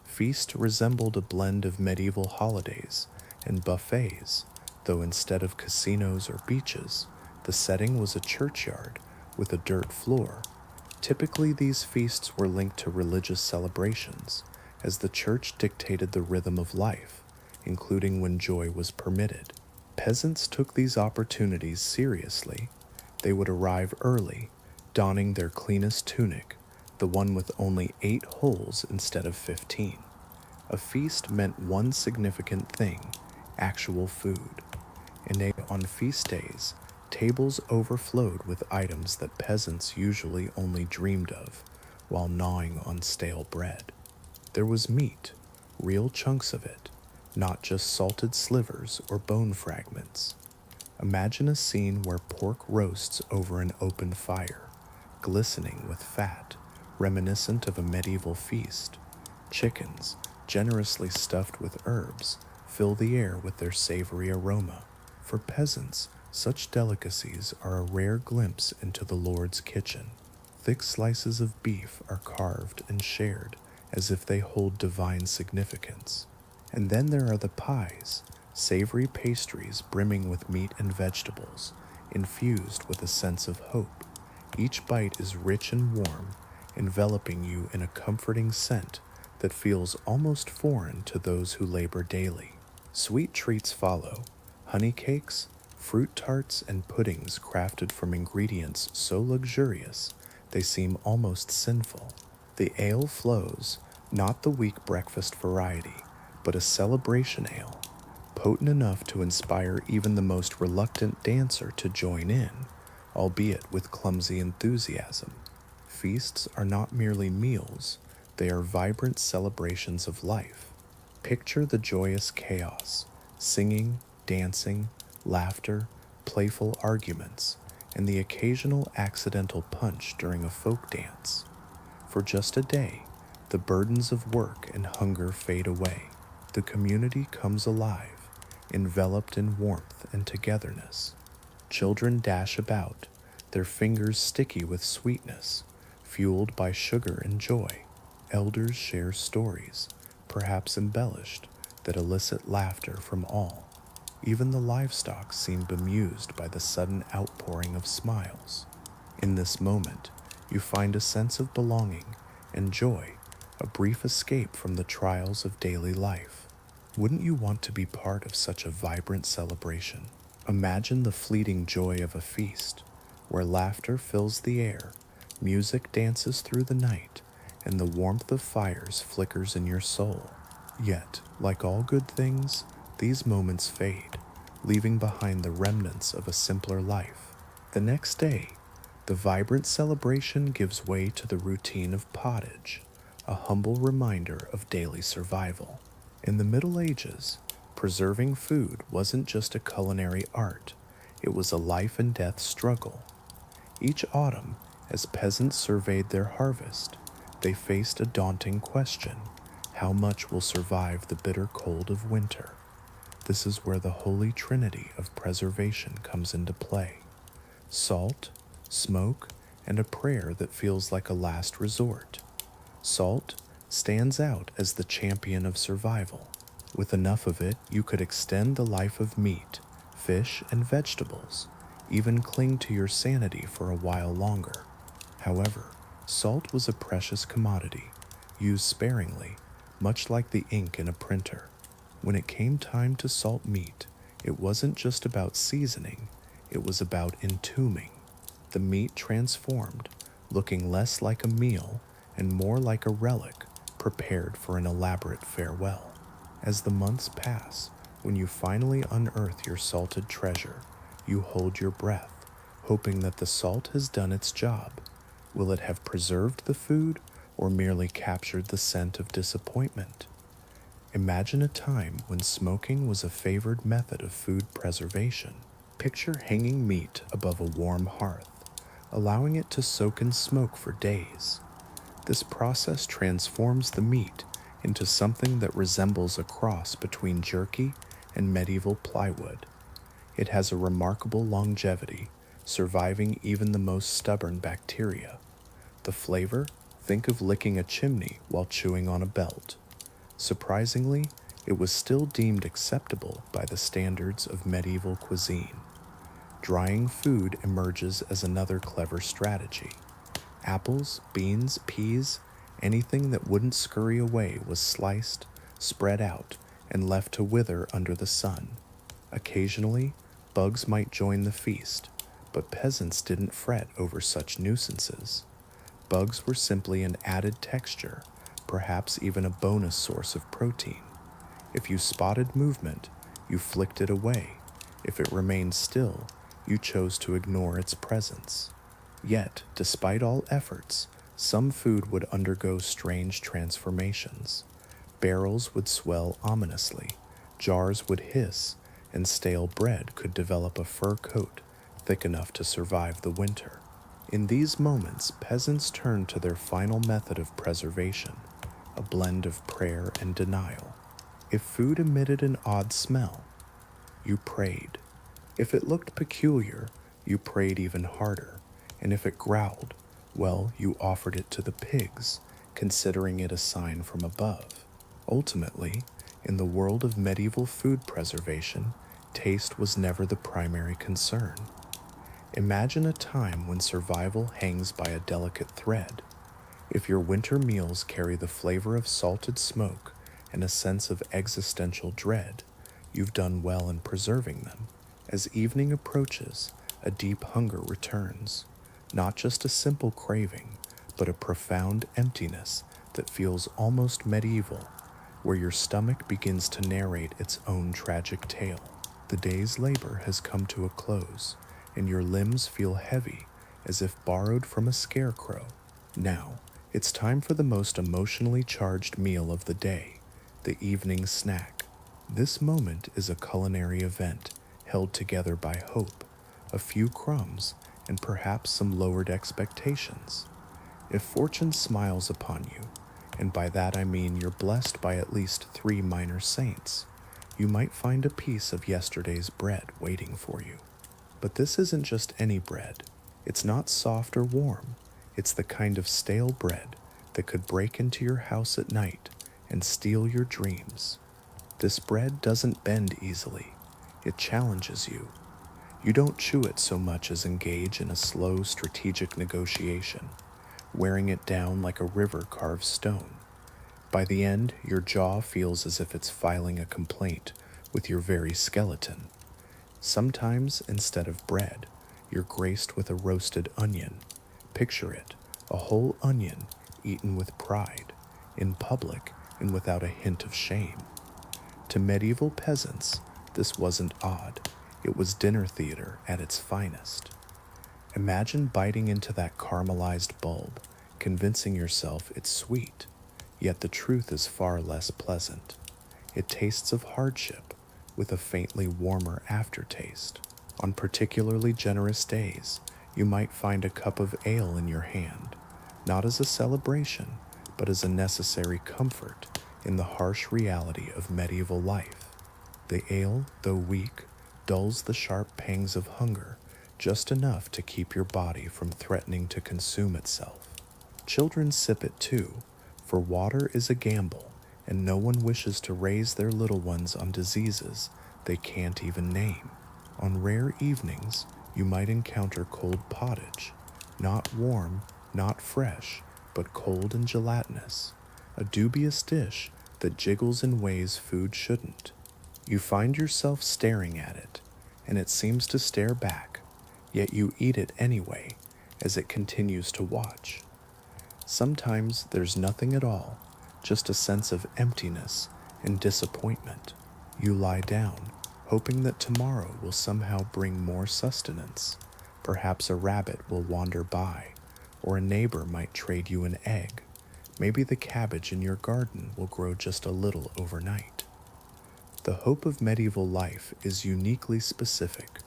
Feast resembled a blend of medieval holidays and buffets, though instead of casinos or beaches, the setting was a churchyard with a dirt floor. Typically, these feasts were linked to religious celebrations, as the church dictated the rhythm of life, including when joy was permitted. Peasants took these opportunities seriously. They would arrive early, donning their cleanest tunic, the one with only 8 holes instead of 15. A feast meant one significant thing: actual food. And on feast days, tables overflowed with items that peasants usually only dreamed of while gnawing on stale bread. There was meat, real chunks of it, not just salted slivers or bone fragments. Imagine a scene where pork roasts over an open fire, glistening with fat, reminiscent of a medieval feast. Chickens, generously stuffed with herbs, fill the air with their savory aroma. For peasants, such delicacies are a rare glimpse into the Lord's kitchen. Thick slices of beef are carved and shared as if they hold divine significance. And then there are the pies, savory pastries brimming with meat and vegetables, infused with a sense of hope. Each bite is rich and warm, enveloping you in a comforting scent that feels almost foreign to those who labor daily. Sweet treats follow: honey cakes, fruit tarts, and puddings crafted from ingredients so luxurious they seem almost sinful. The ale flows, not the weak breakfast variety, but a celebration ale, potent enough to inspire even the most reluctant dancer to join in, albeit with clumsy enthusiasm. Feasts are not merely meals, they are vibrant celebrations of life. Picture the joyous chaos: singing, dancing, laughter, playful arguments, and the occasional accidental punch during a folk dance. For just a day, the burdens of work and hunger fade away. The community comes alive, enveloped in warmth and togetherness. Children dash about, their fingers sticky with sweetness, fueled by sugar and joy. Elders share stories, perhaps embellished, that elicit laughter from all. Even the livestock seem bemused by the sudden outpouring of smiles. In this moment, you find a sense of belonging and joy, a brief escape from the trials of daily life. Wouldn't you want to be part of such a vibrant celebration? Imagine the fleeting joy of a feast, where laughter fills the air, music dances through the night, and the warmth of fires flickers in your soul. Yet, like all good things, these moments fade, leaving behind the remnants of a simpler life. The next day, the vibrant celebration gives way to the routine of pottage, a humble reminder of daily survival. In the Middle Ages, preserving food wasn't just a culinary art, it was a life and death struggle. Each autumn, as peasants surveyed their harvest, they faced a daunting question: how much will survive the bitter cold of winter? This is where the holy trinity of preservation comes into play: salt, smoke, and a prayer that feels like a last resort. Salt stands out as the champion of survival. With enough of it, you could extend the life of meat, fish, and vegetables, even cling to your sanity for a while longer. However, salt was a precious commodity, used sparingly, much like the ink in a printer. When it came time to salt meat, it wasn't just about seasoning, it was about entombing. The meat transformed, looking less like a meal and more like a relic prepared for an elaborate farewell. As the months pass, when you finally unearth your salted treasure, you hold your breath, hoping that the salt has done its job. Will it have preserved the food or merely captured the scent of disappointment? Imagine a time when smoking was a favored method of food preservation. Picture hanging meat above a warm hearth, allowing it to soak in smoke for days. This process transforms the meat into something that resembles a cross between jerky and medieval plywood. It has a remarkable longevity, surviving even the most stubborn bacteria. The flavor? Think of licking a chimney while chewing on a belt. Surprisingly, it was still deemed acceptable by the standards of medieval cuisine. Drying food emerges as another clever strategy. Apples, beans, peas, Anything that wouldn't scurry away was sliced, spread out, and left to wither under the sun. Occasionally, bugs might join the feast, but peasants didn't fret over such nuisances. Bugs were simply an added texture, perhaps even a bonus source of protein. If you spotted movement, you flicked it away. If it remained still, you chose to ignore its presence. Yet, despite all efforts, some food would undergo strange transformations. Barrels would swell ominously, jars would hiss, and stale bread could develop a fur coat thick enough to survive the winter. In these moments, peasants turned to their final method of preservation, a blend of prayer and denial. If food emitted an odd smell, you prayed. If it looked peculiar, you prayed even harder. And if it growled, well, you offered it to the pigs, considering it a sign from above. Ultimately, in the world of medieval food preservation, taste was never the primary concern. Imagine a time when survival hangs by a delicate thread. If your winter meals carry the flavor of salted smoke and a sense of existential dread, you've done well in preserving them. As evening approaches, a deep hunger returns, not just a simple craving, but a profound emptiness that feels almost medieval, where your stomach begins to narrate its own tragic tale. The day's labor has come to a close, and your limbs feel heavy as if borrowed from a scarecrow. Now, it's time for the most emotionally charged meal of the day, the evening snack. This moment is a culinary event held together by hope, a few crumbs, and perhaps some lowered expectations. If fortune smiles upon you, and by that I mean you're blessed by at least 3 minor saints, you might find a piece of yesterday's bread waiting for you. But this isn't just any bread. It's not soft or warm. It's the kind of stale bread that could break into your house at night and steal your dreams. This bread doesn't bend easily. It challenges you. You don't chew it so much as engage in a slow, strategic negotiation, wearing it down like a river carves stone. By the end, your jaw feels as if it's filing a complaint with your very skeleton. Sometimes, instead of bread, you're graced with a roasted onion. Picture it, a whole onion eaten with pride, in public and without a hint of shame. To medieval peasants, this wasn't odd. It was dinner theater at its finest. Imagine biting into that caramelized bulb, convincing yourself it's sweet, yet the truth is far less pleasant. It tastes of hardship, with a faintly warmer aftertaste. On particularly generous days, you might find a cup of ale in your hand, not as a celebration, but as a necessary comfort in the harsh reality of medieval life. The ale, though weak, dulls the sharp pangs of hunger just enough to keep your body from threatening to consume itself. Children sip it too, for water is a gamble, and no one wishes to raise their little ones on diseases they can't even name. On rare evenings, you might encounter cold pottage, not warm, not fresh, but cold and gelatinous, a dubious dish that jiggles in ways food shouldn't. You find yourself staring at it, and it seems to stare back, yet you eat it anyway, as it continues to watch. Sometimes there's nothing at all, just a sense of emptiness and disappointment. You lie down, hoping that tomorrow will somehow bring more sustenance. Perhaps a rabbit will wander by, or a neighbor might trade you an egg. Maybe the cabbage in your garden will grow just a little overnight. The hope of medieval life is uniquely specific.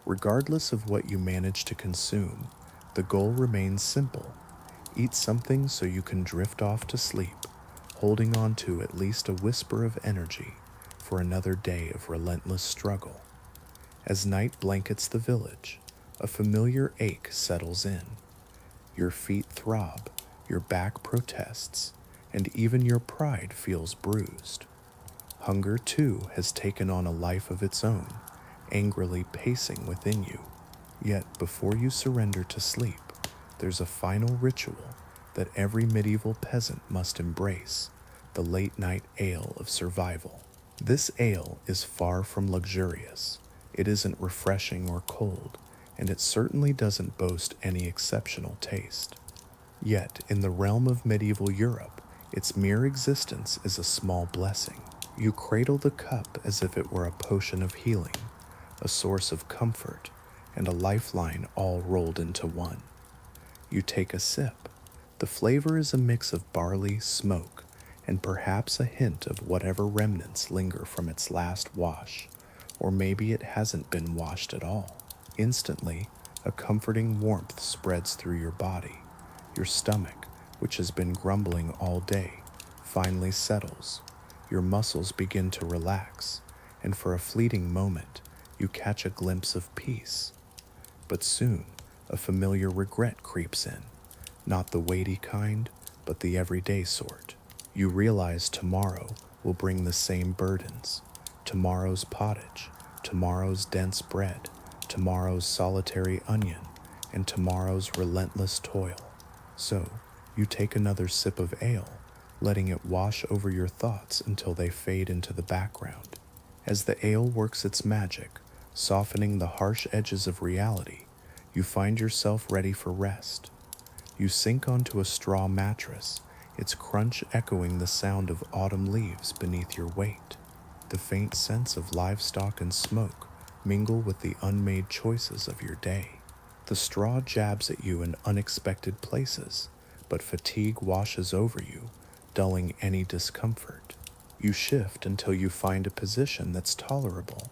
Regardless of what you manage to consume, the goal remains simple. Eat something so you can drift off to sleep, holding on to at least a whisper of energy for another day of relentless struggle. As night blankets the village, a familiar ache settles in. Your feet throb, your back protests, and even your pride feels bruised. Hunger, too, has taken on a life of its own, angrily pacing within you. Yet, before you surrender to sleep, there's a final ritual that every medieval peasant must embrace, the late-night ale of survival. This ale is far from luxurious. It isn't refreshing or cold, and it certainly doesn't boast any exceptional taste. Yet, in the realm of medieval Europe, its mere existence is a small blessing. You cradle the cup as if it were a potion of healing, a source of comfort, and a lifeline all rolled into one. You take a sip. The flavor is a mix of barley, smoke, and perhaps a hint of whatever remnants linger from its last wash, or maybe it hasn't been washed at all. Instantly, a comforting warmth spreads through your body. Your stomach, which has been grumbling all day, finally settles. Your muscles begin to relax, and for a fleeting moment, you catch a glimpse of peace. But soon, a familiar regret creeps in, not the weighty kind, but the everyday sort. You realize tomorrow will bring the same burdens. Tomorrow's pottage, tomorrow's dense bread, tomorrow's solitary onion, and tomorrow's relentless toil. So, you take another sip of ale, letting it wash over your thoughts until they fade into the background. As the ale works its magic, softening the harsh edges of reality, you find yourself ready for rest. You sink onto a straw mattress, its crunch echoing the sound of autumn leaves beneath your weight. The faint scents of livestock and smoke mingle with the unmade choices of your day. The straw jabs at you in unexpected places, but fatigue washes over you, dulling any discomfort. You shift until you find a position that's tolerable.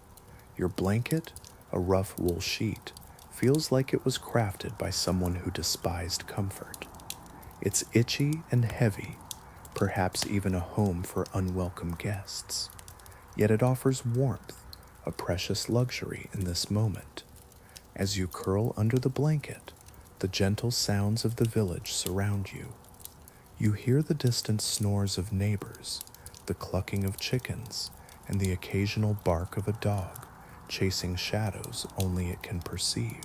Your blanket, a rough wool sheet, feels like it was crafted by someone who despised comfort. It's itchy and heavy, perhaps even a home for unwelcome guests. Yet it offers warmth, a precious luxury in this moment. As you curl under the blanket, the gentle sounds of the village surround you. You hear the distant snores of neighbors, the clucking of chickens, and the occasional bark of a dog, chasing shadows only it can perceive.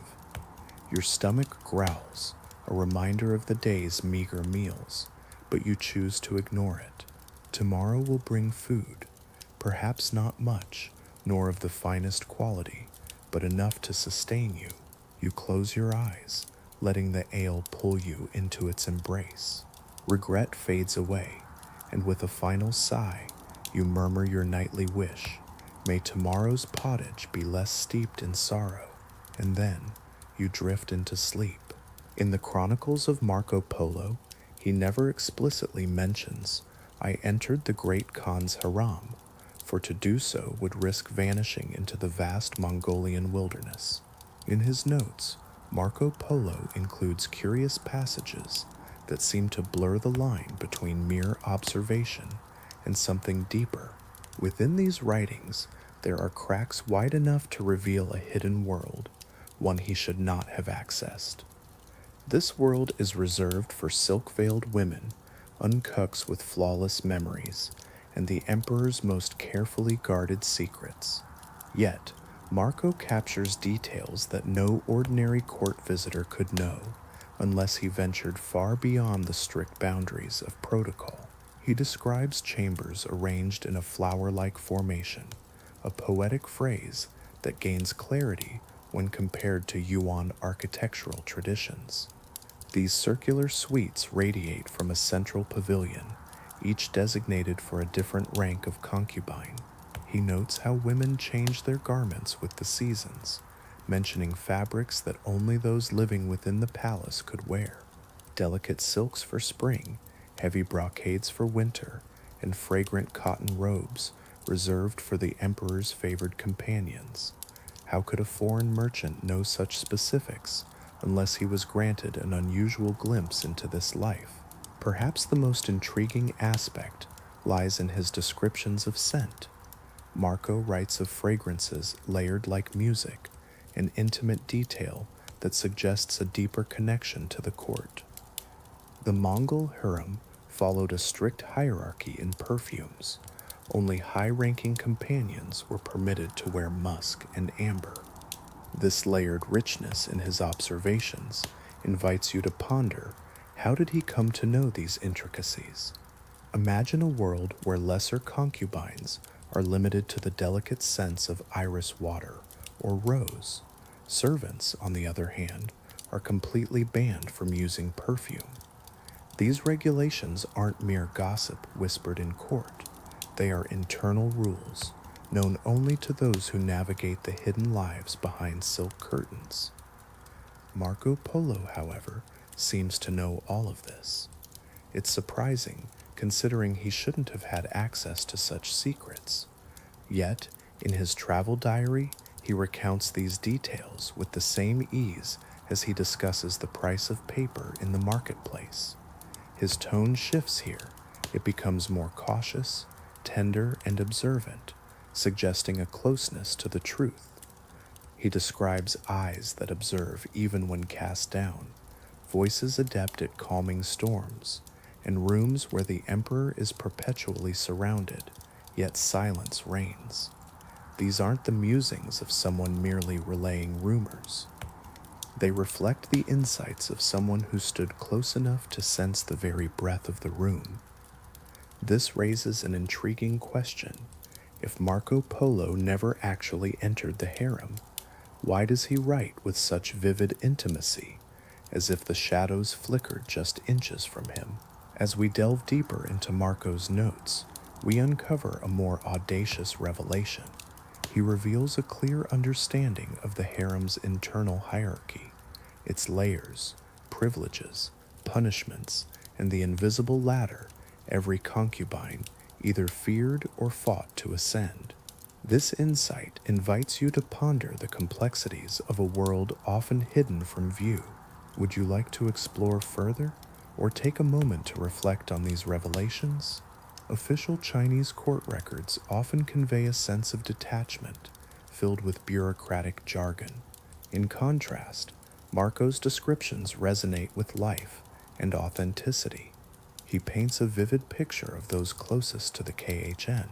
Your stomach growls, a reminder of the day's meager meals, but you choose to ignore it. Tomorrow will bring food, perhaps not much, nor of the finest quality, but enough to sustain you. You close your eyes, letting the ale pull you into its embrace. Regret fades away, and with a final sigh, you murmur your nightly wish. May tomorrow's pottage be less steeped in sorrow, and then you drift into sleep. In the chronicles of Marco Polo, he never explicitly mentions, "I entered the great Khan's harem," for to do so would risk vanishing into the vast Mongolian wilderness. In his notes, Marco Polo includes curious passages that seem to blur the line between mere observation and something deeper. Within these writings, there are cracks wide enough to reveal a hidden world, one he should not have accessed. This world is reserved for silk-veiled women, uncucks with flawless memories, and the emperor's most carefully guarded secrets. Yet, Marco captures details that no ordinary court visitor could know, unless he ventured far beyond the strict boundaries of protocol. He describes chambers arranged in a flower-like formation, a poetic phrase that gains clarity when compared to Yuan architectural traditions. These circular suites radiate from a central pavilion, each designated for a different rank of concubine. He notes how women change their garments with the seasons, mentioning fabrics that only those living within the palace could wear. Delicate silks for spring, heavy brocades for winter, and fragrant cotton robes reserved for the emperor's favored companions. How could a foreign merchant know such specifics unless he was granted an unusual glimpse into this life? Perhaps the most intriguing aspect lies in his descriptions of scent. Marco writes of fragrances layered like music, an intimate detail that suggests a deeper connection to the court. The Mongol harem followed a strict hierarchy in perfumes. Only high-ranking companions were permitted to wear musk and amber. This layered richness in his observations invites you to ponder how did he come to know these intricacies? Imagine a world where lesser concubines are limited to the delicate scents of iris water or rose. Servants, on the other hand, are completely banned from using perfume. These regulations aren't mere gossip whispered in court. They are internal rules, known only to those who navigate the hidden lives behind silk curtains. Marco Polo, however, seems to know all of this. It's surprising, considering he shouldn't have had access to such secrets. Yet, in his travel diary, he recounts these details with the same ease as he discusses the price of paper in the marketplace. His tone shifts here. It becomes more cautious, tender, and observant, suggesting a closeness to the truth. He describes eyes that observe even when cast down, voices adept at calming storms, and rooms where the emperor is perpetually surrounded, yet silence reigns. These aren't the musings of someone merely relaying rumors. They reflect the insights of someone who stood close enough to sense the very breath of the room. This raises an intriguing question. If Marco Polo never actually entered the harem, why does he write with such vivid intimacy, as if the shadows flickered just inches from him? As we delve deeper into Marco's notes, we uncover a more audacious revelation. He reveals a clear understanding of the harem's internal hierarchy, its layers, privileges, punishments, and the invisible ladder every concubine either feared or fought to ascend. This insight invites you to ponder the complexities of a world often hidden from view. Would you like to explore further, or take a moment to reflect on these revelations? Official Chinese court records often convey a sense of detachment, filled with bureaucratic jargon. In contrast, Marco's descriptions resonate with life and authenticity. He paints a vivid picture of those closest to the KHN,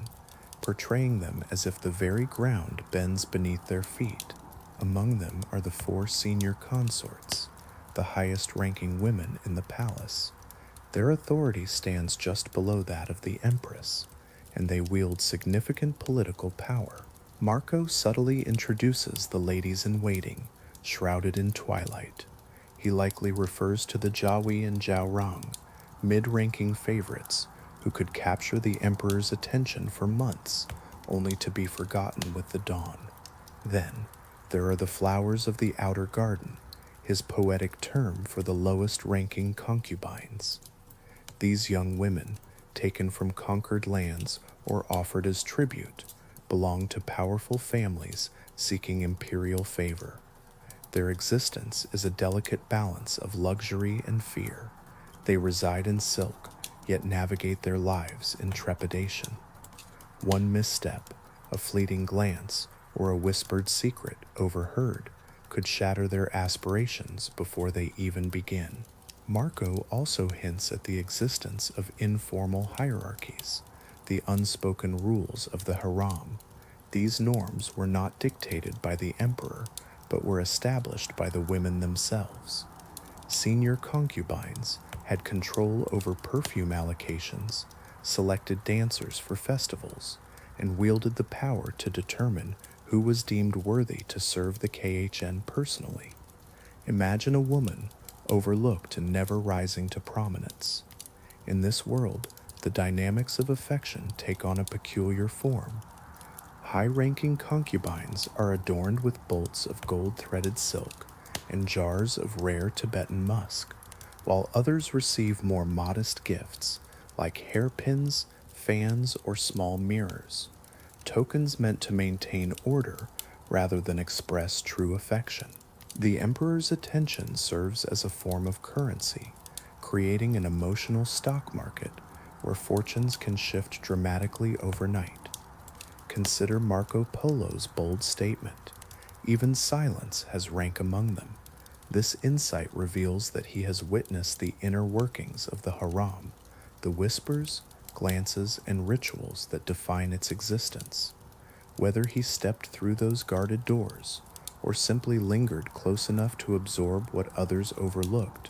portraying them as if the very ground bends beneath their feet. Among them are the 4 senior consorts, the highest-ranking women in the palace. Their authority stands just below that of the empress, and they wield significant political power. Marco subtly introduces the ladies-in-waiting, shrouded in twilight. He likely refers to the Jiahui and Jiaorang, mid-ranking favorites who could capture the emperor's attention for months, only to be forgotten with the dawn. Then, there are the flowers of the outer garden, his poetic term for the lowest-ranking concubines. These young women, taken from conquered lands or offered as tribute, belong to powerful families seeking imperial favor. Their existence is a delicate balance of luxury and fear. They reside in silk, yet navigate their lives in trepidation. One misstep, a fleeting glance, or a whispered secret overheard could shatter their aspirations before they even begin. Marco also hints at the existence of informal hierarchies, the unspoken rules of the harem. These norms were not dictated by the emperor, but were established by the women themselves. Senior concubines had control over perfume allocations, selected dancers for festivals, and wielded the power to determine who was deemed worthy to serve the KHN personally. Imagine a woman overlooked and never rising to prominence. In this world, the dynamics of affection take on a peculiar form. High-ranking concubines are adorned with bolts of gold-threaded silk and jars of rare Tibetan musk, while others receive more modest gifts, like hairpins, fans, or small mirrors, tokens meant to maintain order rather than express true affection. The emperor's attention serves as a form of currency, creating an emotional stock market where fortunes can shift dramatically overnight. Consider Marco Polo's bold statement. Even silence has rank among them. This insight reveals that he has witnessed the inner workings of the harem, the whispers, glances, and rituals that define its existence. Whether he stepped through those guarded doors, or simply lingered close enough to absorb what others overlooked,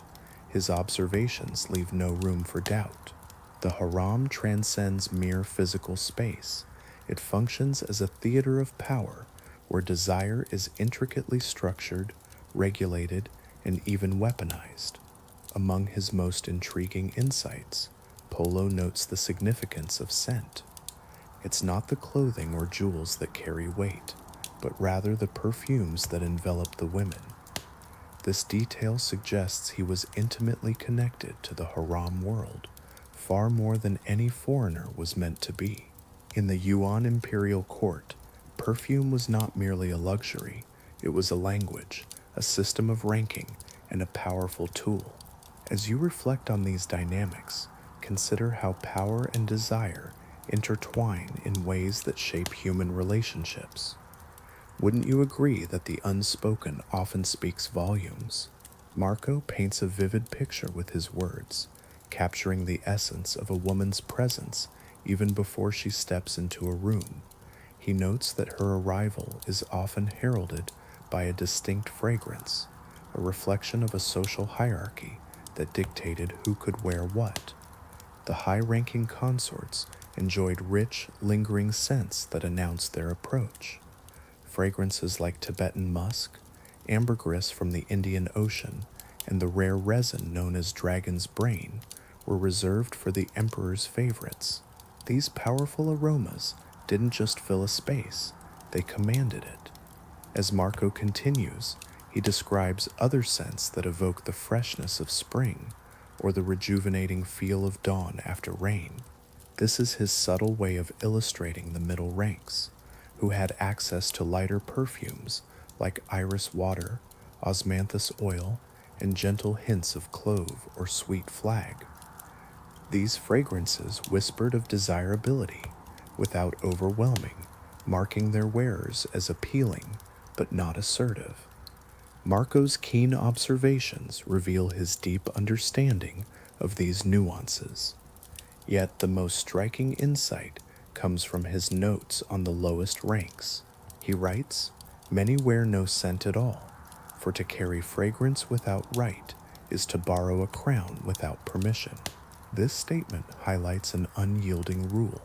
His observations leave no room for doubt. The harem transcends mere physical space. It functions as a theater of power where desire is intricately structured, regulated, and even weaponized. Among his most intriguing insights, Polo notes the significance of scent. It's not the clothing or jewels that carry weight, but rather the perfumes that envelop the women. This detail suggests he was intimately connected to the harem world, far more than any foreigner was meant to be. In the Yuan imperial court, perfume was not merely a luxury, it was a language, a system of ranking, and a powerful tool. As you reflect on these dynamics, consider how power and desire intertwine in ways that shape human relationships. Wouldn't you agree that the unspoken often speaks volumes? Marco paints a vivid picture with his words, capturing the essence of a woman's presence even before she steps into a room. He notes that her arrival is often heralded by a distinct fragrance, a reflection of a social hierarchy that dictated who could wear what. The high-ranking consorts enjoyed rich, lingering scents that announced their approach. Fragrances like Tibetan musk, ambergris from the Indian Ocean, and the rare resin known as dragon's brain were reserved for the emperor's favorites. These powerful aromas didn't just fill a space, they commanded it. As Marco continues, he describes other scents that evoke the freshness of spring or the rejuvenating feel of dawn after rain. This is his subtle way of illustrating the middle ranks, who had access to lighter perfumes like iris water, osmanthus oil, and gentle hints of clove or sweet flag. These fragrances whispered of desirability without overwhelming, marking their wearers as appealing but not assertive. Marco's keen observations reveal his deep understanding of these nuances. Yet the most striking insight comes from his notes on the lowest ranks. He writes, "Many wear no scent at all, for to carry fragrance without right is to borrow a crown without permission." This statement highlights an unyielding rule,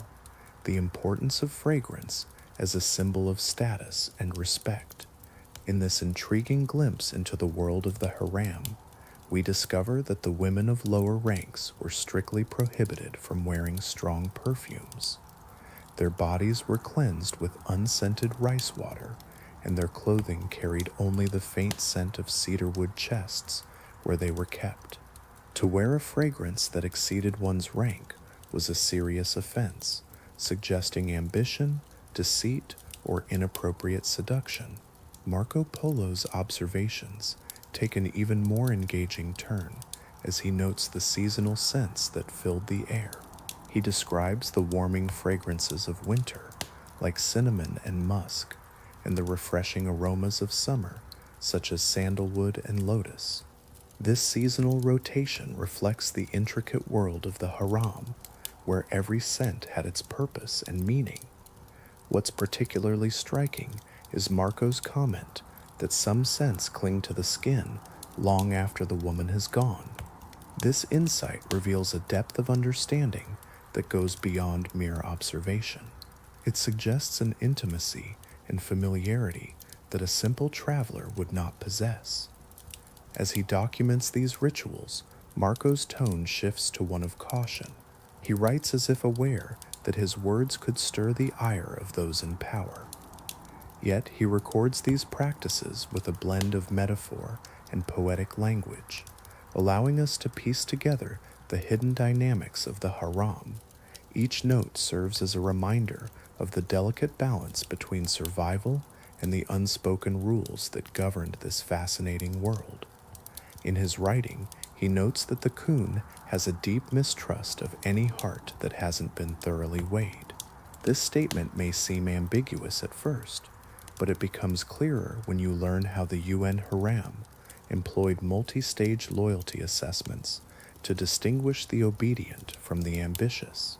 the importance of fragrance as a symbol of status and respect. In this intriguing glimpse into the world of the harem, we discover that the women of lower ranks were strictly prohibited from wearing strong perfumes. Their bodies were cleansed with unscented rice water, and their clothing carried only the faint scent of cedarwood chests where they were kept. To wear a fragrance that exceeded one's rank was a serious offense, suggesting ambition, deceit, or inappropriate seduction. Marco Polo's observations take an even more engaging turn as he notes the seasonal scents that filled the air. He describes the warming fragrances of winter, like cinnamon and musk, and the refreshing aromas of summer, such as sandalwood and lotus. This seasonal rotation reflects the intricate world of the harem, where every scent had its purpose and meaning. What's particularly striking is Marco's comment that some scents cling to the skin long after the woman has gone. This insight reveals a depth of understanding that goes beyond mere observation. It suggests an intimacy and familiarity that a simple traveler would not possess. As he documents these rituals, Marco's tone shifts to one of caution. He writes as if aware that his words could stir the ire of those in power. Yet he records these practices with a blend of metaphor and poetic language, allowing us to piece together the hidden dynamics of the harem. Each note serves as a reminder of the delicate balance between survival and the unspoken rules that governed this fascinating world. In his writing, he notes that the coon has a deep mistrust of any heart that hasn't been thoroughly weighed. This statement may seem ambiguous at first, but it becomes clearer when you learn how the UN harem employed multi-stage loyalty assessments to distinguish the obedient from the ambitious.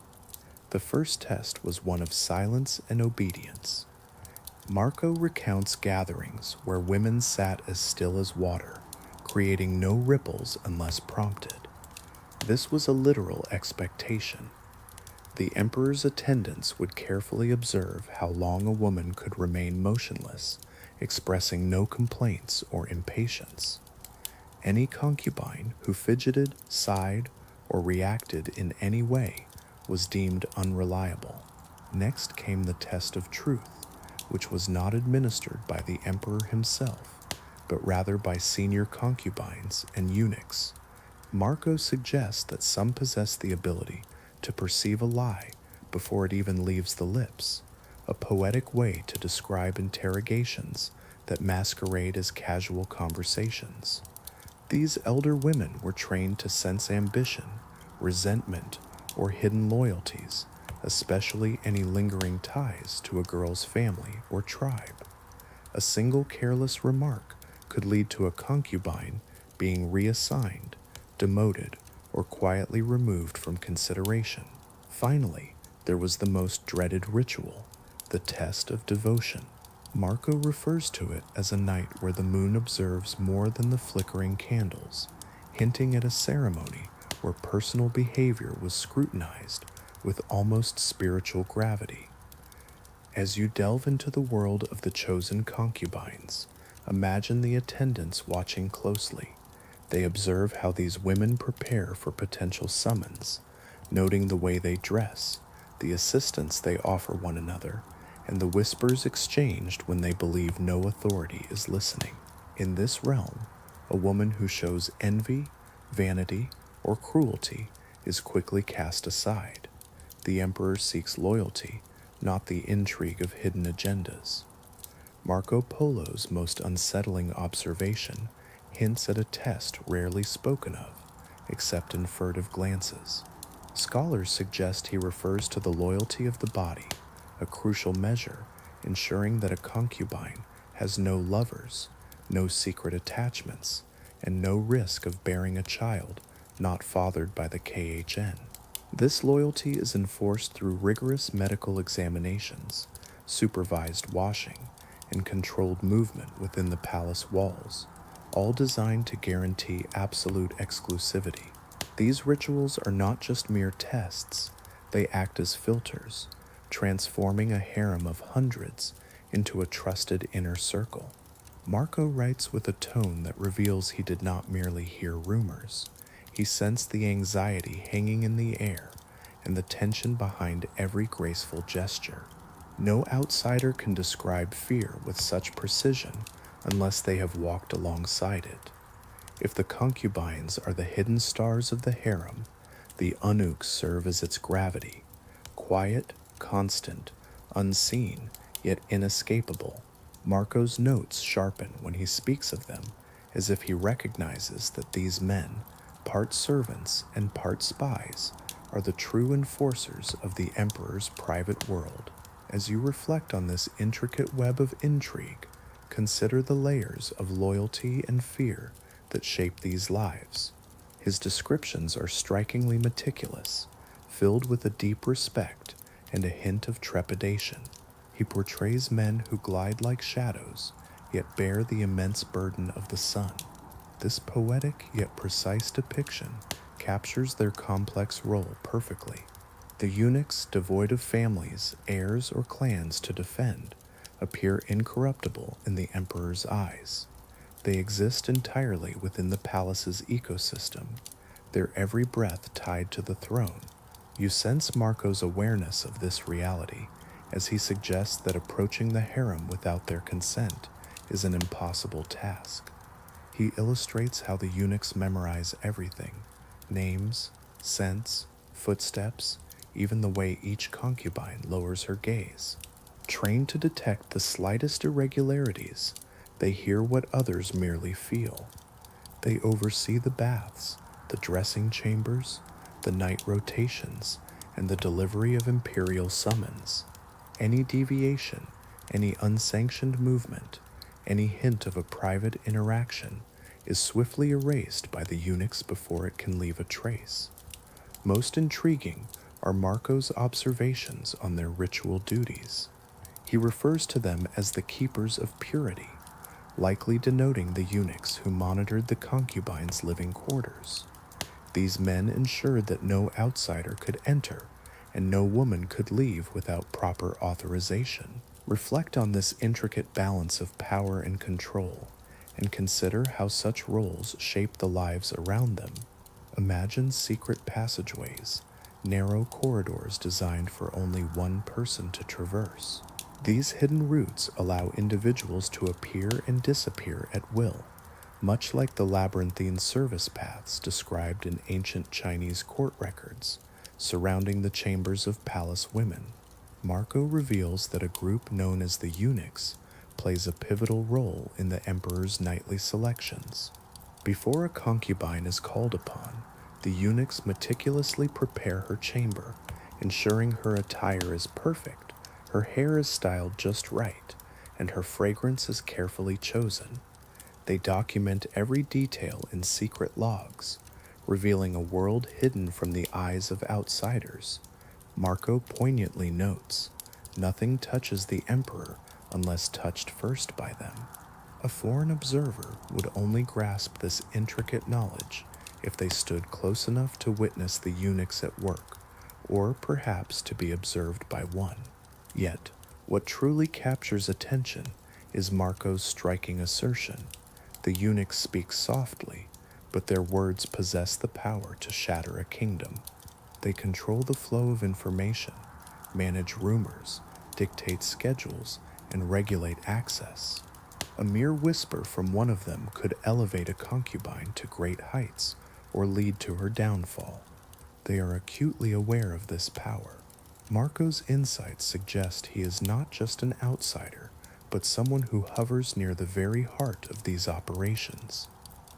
The first test was one of silence and obedience. Marco recounts gatherings where women sat as still as water, creating no ripples unless prompted. This was a literal expectation. The emperor's attendants would carefully observe how long a woman could remain motionless, expressing no complaints or impatience. Any concubine who fidgeted, sighed, or reacted in any way was deemed unreliable. Next came the test of truth, which was not administered by the emperor himself, but rather by senior concubines and eunuchs. Marco suggests that some possess the ability to perceive a lie before it even leaves the lips, a poetic way to describe interrogations that masquerade as casual conversations. These elder women were trained to sense ambition, resentment, or hidden loyalties, especially any lingering ties to a girl's family or tribe. A single careless remark could lead to a concubine being reassigned, demoted, or quietly removed from consideration. Finally, there was the most dreaded ritual, the test of devotion. Marco refers to it as a night where the moon observes more than the flickering candles, hinting at a ceremony where personal behavior was scrutinized with almost spiritual gravity. As you delve into the world of the chosen concubines, imagine the attendants watching closely. They observe how these women prepare for potential summons, noting the way they dress, the assistance they offer one another, and the whispers exchanged when they believe no authority is listening. In this realm, a woman who shows envy, vanity, or cruelty is quickly cast aside. The emperor seeks loyalty, not the intrigue of hidden agendas. Marco Polo's most unsettling observation hints at a test rarely spoken of, except in furtive glances. Scholars suggest he refers to the loyalty of the body, a crucial measure ensuring that a concubine has no lovers, no secret attachments, and no risk of bearing a child not fathered by the KHN. This loyalty is enforced through rigorous medical examinations, supervised washing, and controlled movement within the palace walls, all designed to guarantee absolute exclusivity. These rituals are not just mere tests, they act as filters, transforming a harem of hundreds into a trusted inner circle. Marco writes with a tone that reveals he did not merely hear rumors. He sensed the anxiety hanging in the air and the tension behind every graceful gesture. No outsider can describe fear with such precision unless they have walked alongside it. If the concubines are the hidden stars of the harem, the eunuchs serve as its gravity, quiet, constant, unseen, yet inescapable. Marco's notes sharpen when he speaks of them, as if he recognizes that these men, part servants and part spies, are the true enforcers of the emperor's private world. As you reflect on this intricate web of intrigue, consider the layers of loyalty and fear that shape these lives. His descriptions are strikingly meticulous, filled with a deep respect and a hint of trepidation. He portrays men who glide like shadows, yet bear the immense burden of the sun. This poetic yet precise depiction captures their complex role perfectly. The eunuchs, devoid of families, heirs, or clans to defend, appear incorruptible in the emperor's eyes. They exist entirely within the palace's ecosystem, their every breath tied to the throne. You sense Marco's awareness of this reality, as he suggests that approaching the harem without their consent is an impossible task. He illustrates how the eunuchs memorize everything: names, scents, footsteps, even the way each concubine lowers her gaze. Trained to detect the slightest irregularities, they hear what others merely feel. They oversee the baths, the dressing chambers, the night rotations, and the delivery of imperial summons. Any deviation, any unsanctioned movement, any hint of a private interaction is swiftly erased by the eunuchs before it can leave a trace. Most intriguing are Marco's observations on their ritual duties. He refers to them as the keepers of purity, likely denoting the eunuchs who monitored the concubines' living quarters. These men ensured that no outsider could enter and no woman could leave without proper authorization. Reflect on this intricate balance of power and control, and consider how such roles shape the lives around them. Imagine secret passageways, narrow corridors designed for only one person to traverse. These hidden routes allow individuals to appear and disappear at will, much like the labyrinthine service paths described in ancient Chinese court records surrounding the chambers of palace women. Marco reveals that a group known as the eunuchs plays a pivotal role in the emperor's nightly selections. Before a concubine is called upon, the eunuchs meticulously prepare her chamber, ensuring her attire is perfect, her hair is styled just right, and her fragrance is carefully chosen. They document every detail in secret logs, revealing a world hidden from the eyes of outsiders. Marco poignantly notes, "Nothing touches the emperor unless touched first by them." A foreign observer would only grasp this intricate knowledge if they stood close enough to witness the eunuchs at work, or perhaps to be observed by one. Yet, what truly captures attention is Marco's striking assertion. The eunuchs speak softly, but their words possess the power to shatter a kingdom. They control the flow of information, manage rumors, dictate schedules, and regulate access. A mere whisper from one of them could elevate a concubine to great heights or lead to her downfall. They are acutely aware of this power. Marco's insights suggest he is not just an outsider, but someone who hovers near the very heart of these operations.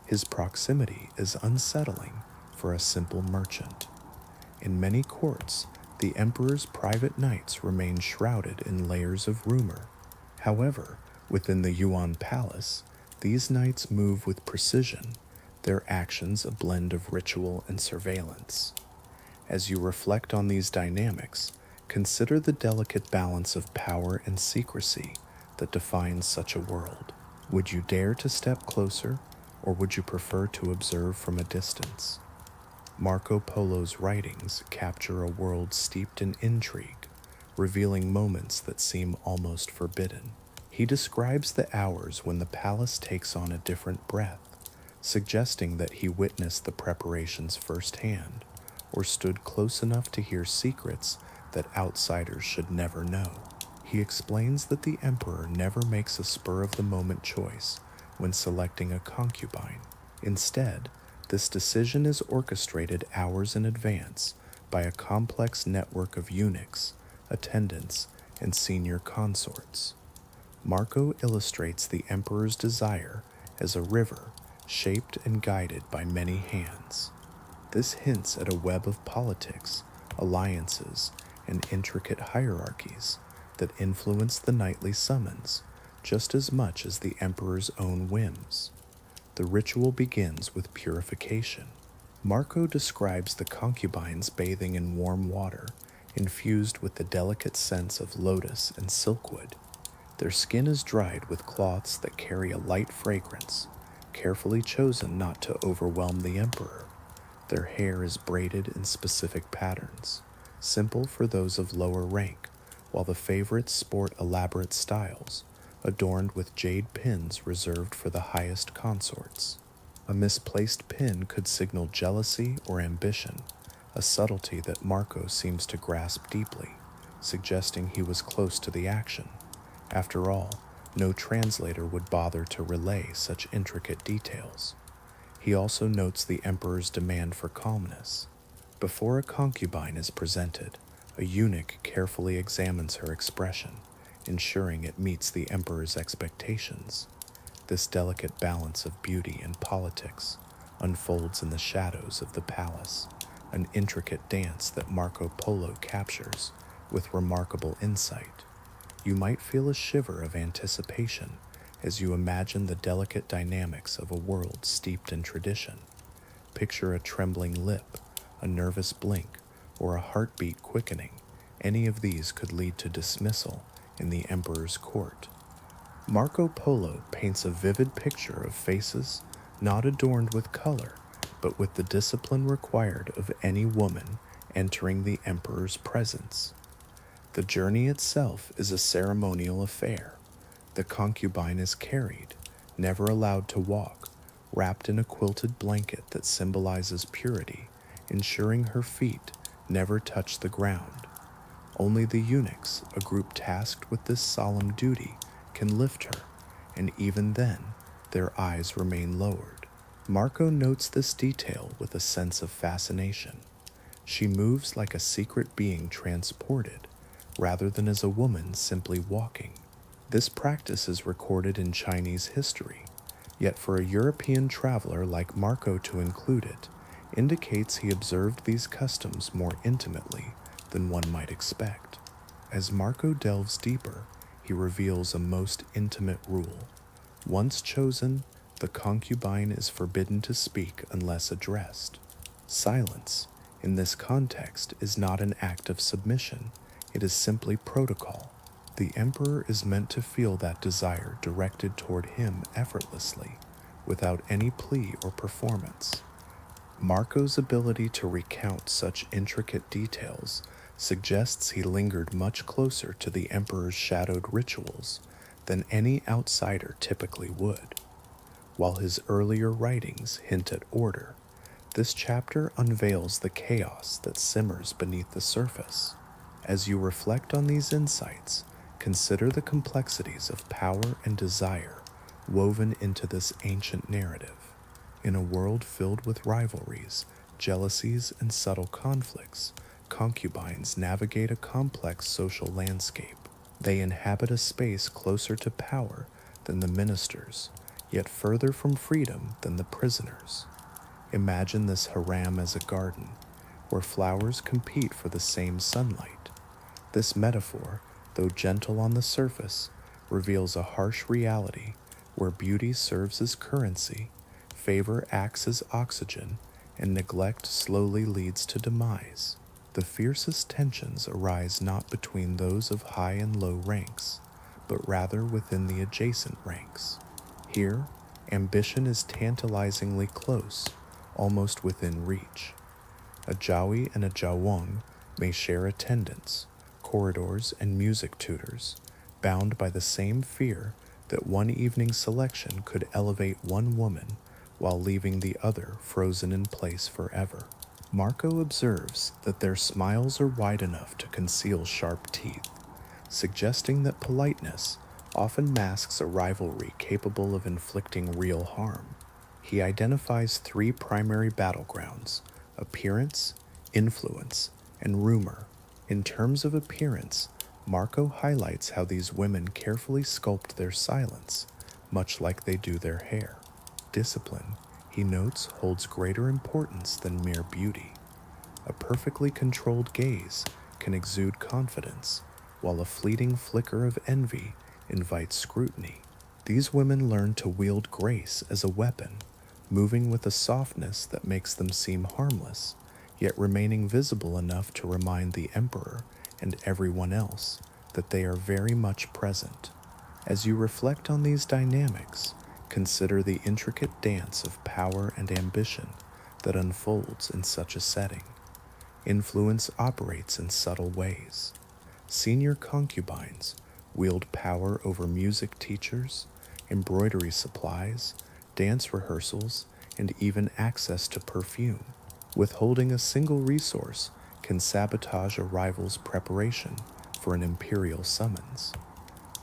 His proximity is unsettling for a simple merchant. In many courts, the emperor's private nights remain shrouded in layers of rumor. However, within the Yuan Palace, these nights move with precision, their actions a blend of ritual and surveillance. As you reflect on these dynamics, consider the delicate balance of power and secrecy that defines such a world. Would you dare to step closer, or would you prefer to observe from a distance? Marco Polo's writings capture a world steeped in intrigue, revealing moments that seem almost forbidden. He describes the hours when the palace takes on a different breath, suggesting that he witnessed the preparations firsthand, or stood close enough to hear secrets that outsiders should never know. He explains that the emperor never makes a spur-of-the-moment choice when selecting a concubine. Instead, this decision is orchestrated hours in advance by a complex network of eunuchs, attendants, and senior consorts. Marco illustrates the emperor's desire as a river shaped and guided by many hands. This hints at a web of politics, alliances, and intricate hierarchies that influence the nightly summons just as much as the emperor's own whims. The ritual begins with purification. Marco describes the concubines bathing in warm water, infused with the delicate scents of lotus and silkwood. Their skin is dried with cloths that carry a light fragrance, carefully chosen not to overwhelm the emperor. Their hair is braided in specific patterns, simple for those of lower rank, while the favorites sport elaborate styles, adorned with jade pins reserved for the highest consorts. A misplaced pin could signal jealousy or ambition, a subtlety that Marco seems to grasp deeply, suggesting he was close to the action. After all, no translator would bother to relay such intricate details. He also notes the emperor's demand for calmness. Before a concubine is presented, a eunuch carefully examines her expression, ensuring it meets the emperor's expectations. This delicate balance of beauty and politics unfolds in the shadows of the palace, an intricate dance that Marco Polo captures with remarkable insight. You might feel a shiver of anticipation as you imagine the delicate dynamics of a world steeped in tradition. Picture a trembling lip, a nervous blink, or a heartbeat quickening. Any of these could lead to dismissal in the emperor's court. Marco Polo paints a vivid picture of faces not adorned with color, but with the discipline required of any woman entering the emperor's presence. The journey itself is a ceremonial affair. The concubine is carried, never allowed to walk, wrapped in a quilted blanket that symbolizes purity, ensuring her feet never touch the ground. Only the eunuchs, a group tasked with this solemn duty, can lift her, and even then, their eyes remain lowered. Marco notes this detail with a sense of fascination. She moves like a secret being transported, rather than as a woman simply walking. This practice is recorded in Chinese history, yet for a European traveler like Marco to include it indicates he observed these customs more intimately than one might expect. As Marco delves deeper, he reveals a most intimate rule. Once chosen, the concubine is forbidden to speak unless addressed. Silence, in this context, is not an act of submission, it is simply protocol. The emperor is meant to feel that desire directed toward him effortlessly, without any plea or performance. Marco's ability to recount such intricate details suggests he lingered much closer to the emperor's shadowed rituals than any outsider typically would. While his earlier writings hint at order, this chapter unveils the chaos that simmers beneath the surface. As you reflect on these insights, consider the complexities of power and desire woven into this ancient narrative. In a world filled with rivalries, jealousies, and subtle conflicts, concubines navigate a complex social landscape. They inhabit a space closer to power than the ministers, yet further from freedom than the prisoners. Imagine this harem as a garden, where flowers compete for the same sunlight. This metaphor, though gentle on the surface, reveals a harsh reality where beauty serves as currency, favor acts as oxygen, and neglect slowly leads to demise. The fiercest tensions arise not between those of high and low ranks, but rather within the adjacent ranks. Here, ambition is tantalizingly close, almost within reach. A Jawi and a Jawong may share attendants, corridors, and music tutors, bound by the same fear that one evening selection could elevate one woman while leaving the other frozen in place forever. Marco observes that their smiles are wide enough to conceal sharp teeth, suggesting that politeness often masks a rivalry capable of inflicting real harm. He identifies three primary battlegrounds: appearance, influence, and rumor. In terms of appearance, Marco highlights how these women carefully sculpt their silence, much like they do their hair. Discipline, he notes, holds greater importance than mere beauty. A perfectly controlled gaze can exude confidence, while a fleeting flicker of envy invites scrutiny. These women learn to wield grace as a weapon, moving with a softness that makes them seem harmless, yet remaining visible enough to remind the emperor and everyone else that they are very much present. As you reflect on these dynamics, consider the intricate dance of power and ambition that unfolds in such a setting. Influence operates in subtle ways. Senior concubines wield power over music teachers, embroidery supplies, dance rehearsals, and even access to perfume. Withholding a single resource can sabotage a rival's preparation for an imperial summons.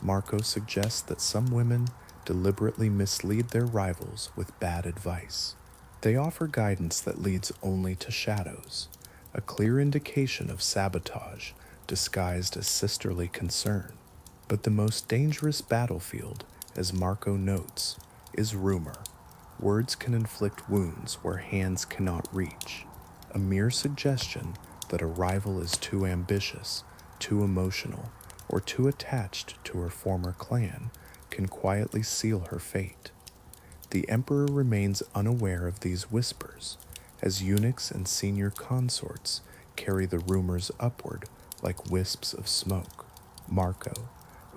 Marco suggests that some women deliberately mislead their rivals with bad advice. They offer guidance that leads only to shadows, a clear indication of sabotage disguised as sisterly concern. But the most dangerous battlefield, as Marco notes, is rumor. Words can inflict wounds where hands cannot reach. A mere suggestion that a rival is too ambitious, too emotional, or too attached to her former clan can quietly seal her fate. The emperor remains unaware of these whispers, as eunuchs and senior consorts carry the rumors upward like wisps of smoke. Marco,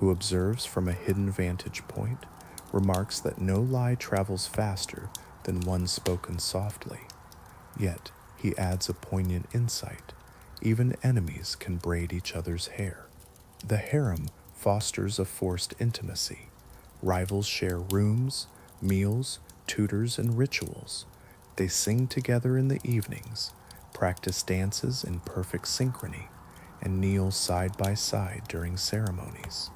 who observes from a hidden vantage point, remarks that no lie travels faster than one spoken softly. Yet, he adds a poignant insight. Even enemies can braid each other's hair. The harem fosters a forced intimacy. Rivals share rooms, meals, tutors, and rituals. They sing together in the evenings, practice dances in perfect synchrony, and kneel side by side during ceremonies.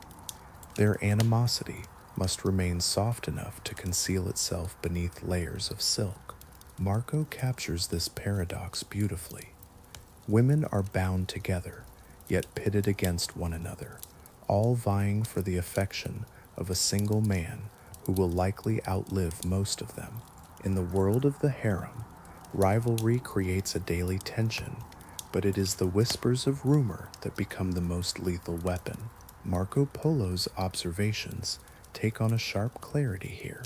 Their animosity must remain soft enough to conceal itself beneath layers of silk. Marco captures this paradox beautifully. Women are bound together, yet pitted against one another, all vying for the affection of a single man who will likely outlive most of them. In the world of the harem, rivalry creates a daily tension, but it is the whispers of rumor that become the most lethal weapon. Marco Polo's observations take on a sharp clarity here,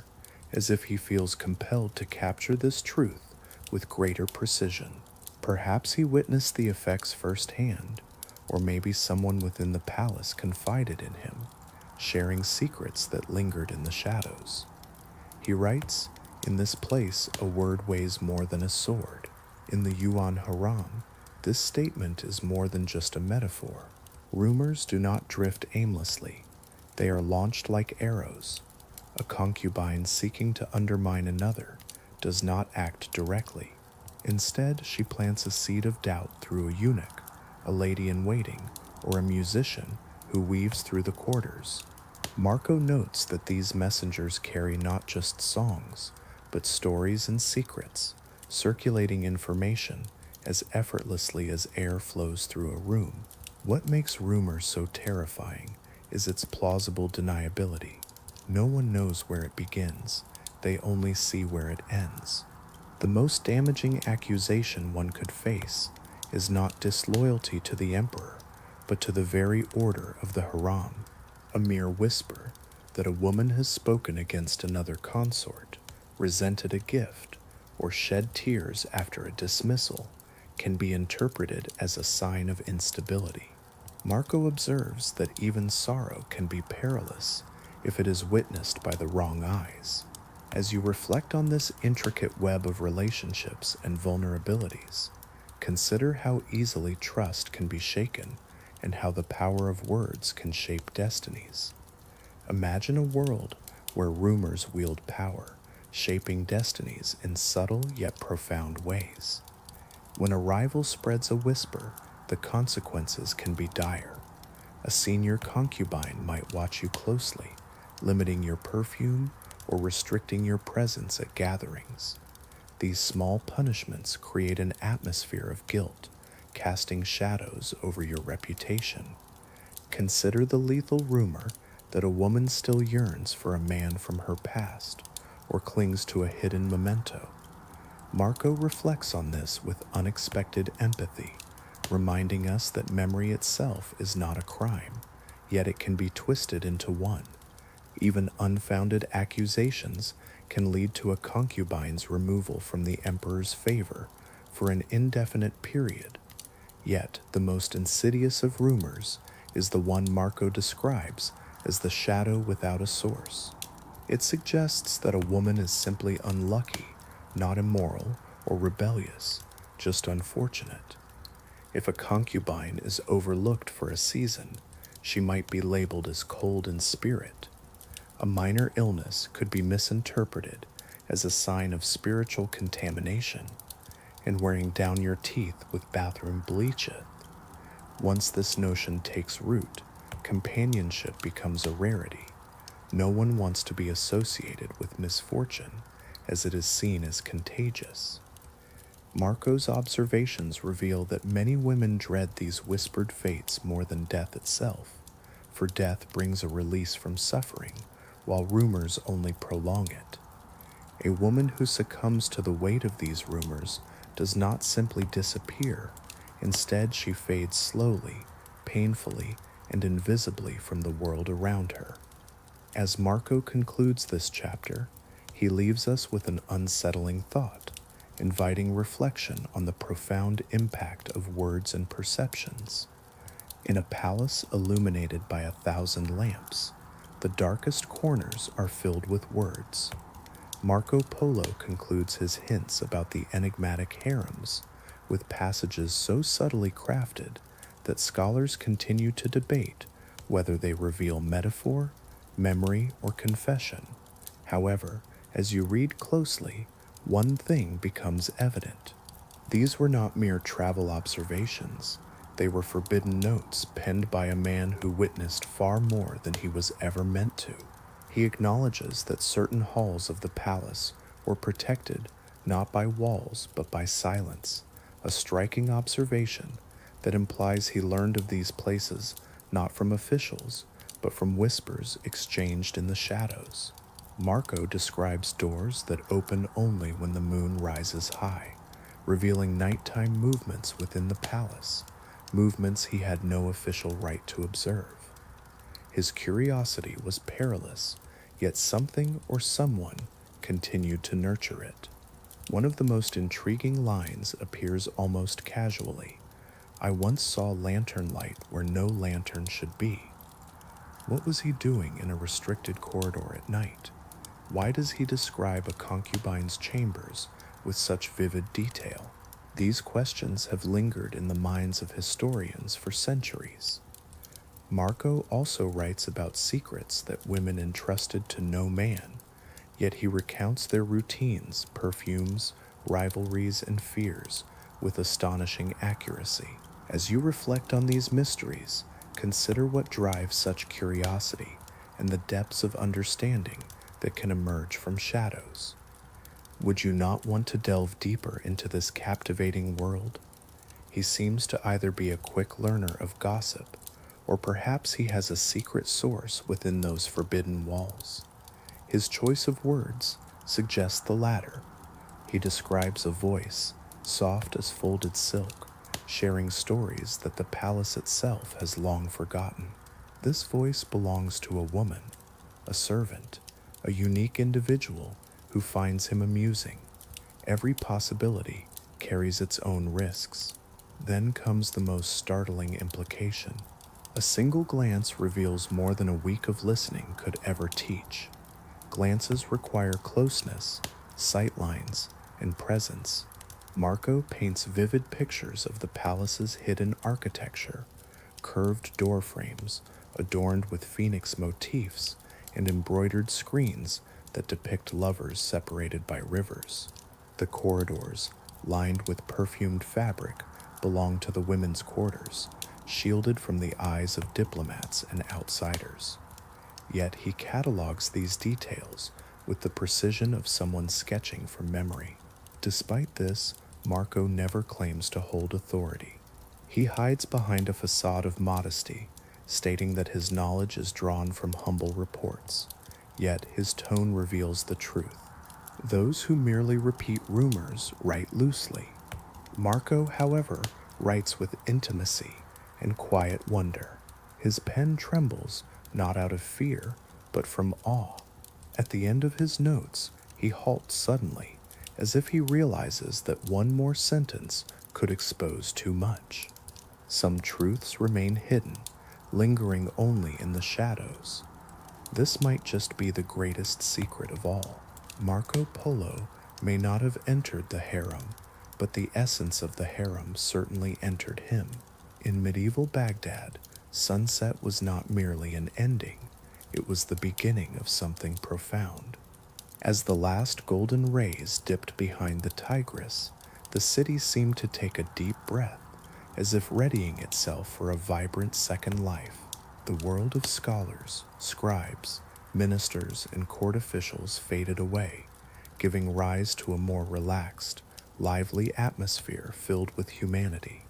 as if he feels compelled to capture this truth with greater precision. Perhaps he witnessed the effects firsthand, or maybe someone within the palace confided in him, sharing secrets that lingered in the shadows. He writes, "In this place a word weighs more than a sword." In the Yuan Haram, this statement is more than just a metaphor. Rumors do not drift aimlessly. They are launched like arrows. A concubine seeking to undermine another does not act directly. Instead, she plants a seed of doubt through a eunuch, a lady-in-waiting, or a musician who weaves through the quarters. Marco notes that these messengers carry not just songs, but stories and secrets, circulating information as effortlessly as air flows through a room. What makes rumor so terrifying is its plausible deniability. No one knows where it begins, they only see where it ends. The most damaging accusation one could face is not disloyalty to the emperor, but to the very order of the harem. A mere whisper that a woman has spoken against another consort, resented a gift, or shed tears after a dismissal can be interpreted as a sign of instability. Marco observes that even sorrow can be perilous if it is witnessed by the wrong eyes. As you reflect on this intricate web of relationships and vulnerabilities, consider how easily trust can be shaken and how the power of words can shape destinies. Imagine a world where rumors wield power, shaping destinies in subtle yet profound ways. When a rival spreads a whisper, the consequences can be dire. A senior concubine might watch you closely, limiting your perfume or restricting your presence at gatherings. These small punishments create an atmosphere of guilt, casting shadows over your reputation. Consider the lethal rumor that a woman still yearns for a man from her past or clings to a hidden memento. Marco reflects on this with unexpected empathy, reminding us that memory itself is not a crime, yet it can be twisted into one. Even unfounded accusations can lead to a concubine's removal from the emperor's favor for an indefinite period. Yet, the most insidious of rumors is the one Marco describes as the shadow without a source. It suggests that a woman is simply unlucky, not immoral or rebellious, just unfortunate. If a concubine is overlooked for a season, she might be labeled as cold in spirit. A minor illness could be misinterpreted as a sign of spiritual contamination, and wearing down your teeth with bathroom bleacheth. Once this notion takes root, companionship becomes a rarity. No one wants to be associated with misfortune, as it is seen as contagious. Marco's observations reveal that many women dread these whispered fates more than death itself, for death brings a release from suffering, while rumors only prolong it. A woman who succumbs to the weight of these rumors does not simply disappear. Instead, she fades slowly, painfully, and invisibly from the world around her. As Marco concludes this chapter, he leaves us with an unsettling thought, inviting reflection on the profound impact of words and perceptions. In a palace illuminated by 1,000 lamps, the darkest corners are filled with words. Marco Polo concludes his hints about the enigmatic harems with passages so subtly crafted that scholars continue to debate whether they reveal metaphor, memory, or confession. However, as you read closely, one thing becomes evident. These were not mere travel observations. They were forbidden notes penned by a man who witnessed far more than he was ever meant to. He acknowledges that certain halls of the palace were protected not by walls but by silence, a striking observation that implies he learned of these places not from officials but from whispers exchanged in the shadows. Marco describes doors that open only when the moon rises high, revealing nighttime movements within the palace, movements he had no official right to observe. His curiosity was perilous, yet something or someone continued to nurture it. One of the most intriguing lines appears almost casually. I once saw lantern light where no lantern should be. What was he doing in a restricted corridor at night? Why does he describe a concubine's chambers with such vivid detail? These questions have lingered in the minds of historians for centuries. Marco also writes about secrets that women entrusted to no man, yet he recounts their routines, perfumes, rivalries, and fears with astonishing accuracy. As you reflect on these mysteries, consider what drives such curiosity and the depths of understanding that can emerge from shadows. Would you not want to delve deeper into this captivating world? He seems to either be a quick learner of gossip, or perhaps he has a secret source within those forbidden walls. His choice of words suggests the latter. He describes a voice, soft as folded silk, sharing stories that the palace itself has long forgotten. This voice belongs to a woman, a servant, a unique individual who finds him amusing. Every possibility carries its own risks. Then comes the most startling implication. A single glance reveals more than a week of listening could ever teach. Glances require closeness, sightlines, and presence. Marco paints vivid pictures of the palace's hidden architecture, curved door frames adorned with phoenix motifs, and embroidered screens that depict lovers separated by rivers. The corridors, lined with perfumed fabric, belong to the women's quarters, shielded from the eyes of diplomats and outsiders. Yet he catalogs these details with the precision of someone sketching from memory. Despite this, Marco never claims to hold authority. He hides behind a facade of modesty, stating that his knowledge is drawn from humble reports, yet his tone reveals the truth. Those who merely repeat rumors write loosely. Marco, however, writes with intimacy and quiet wonder. His pen trembles not out of fear, but from awe. At the end of his notes, he halts suddenly, as if he realizes that one more sentence could expose too much. Some truths remain hidden, lingering only in the shadows. This might just be the greatest secret of all. Marco Polo may not have entered the harem, but the essence of the harem certainly entered him. In medieval Baghdad, sunset was not merely an ending, it was the beginning of something profound. As the last golden rays dipped behind the Tigris, the city seemed to take a deep breath, as if readying itself for a vibrant second life. The world of scholars, scribes, ministers, and court officials faded away, giving rise to a more relaxed, lively atmosphere filled with humanity.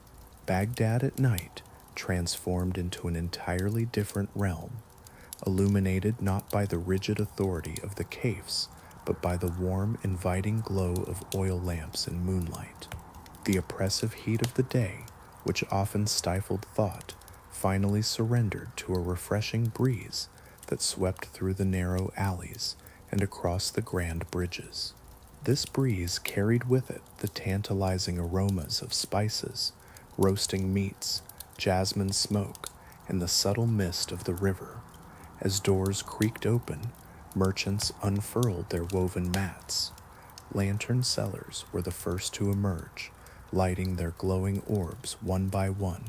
Baghdad at night transformed into an entirely different realm, illuminated not by the rigid authority of the cafes, but by the warm, inviting glow of oil lamps and moonlight. The oppressive heat of the day, which often stifled thought, finally surrendered to a refreshing breeze that swept through the narrow alleys and across the grand bridges. This breeze carried with it the tantalizing aromas of spices, roasting meats, jasmine smoke, and the subtle mist of the river. As doors creaked open, merchants unfurled their woven mats. Lantern sellers were the first to emerge, lighting their glowing orbs one by one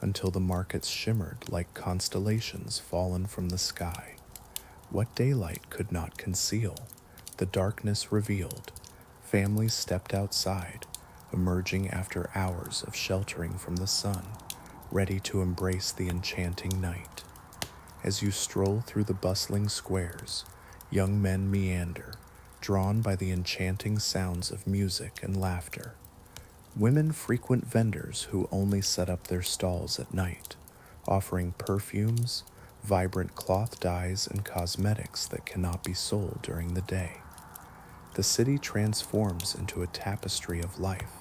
until the markets shimmered like constellations fallen from the sky. What daylight could not conceal, the darkness revealed. Families stepped outside, emerging after hours of sheltering from the sun, ready to embrace the enchanting night. As you stroll through the bustling squares, young men meander, drawn by the enchanting sounds of music and laughter. Women frequent vendors who only set up their stalls at night, offering perfumes, vibrant cloth dyes, and cosmetics that cannot be sold during the day. The city transforms into a tapestry of life.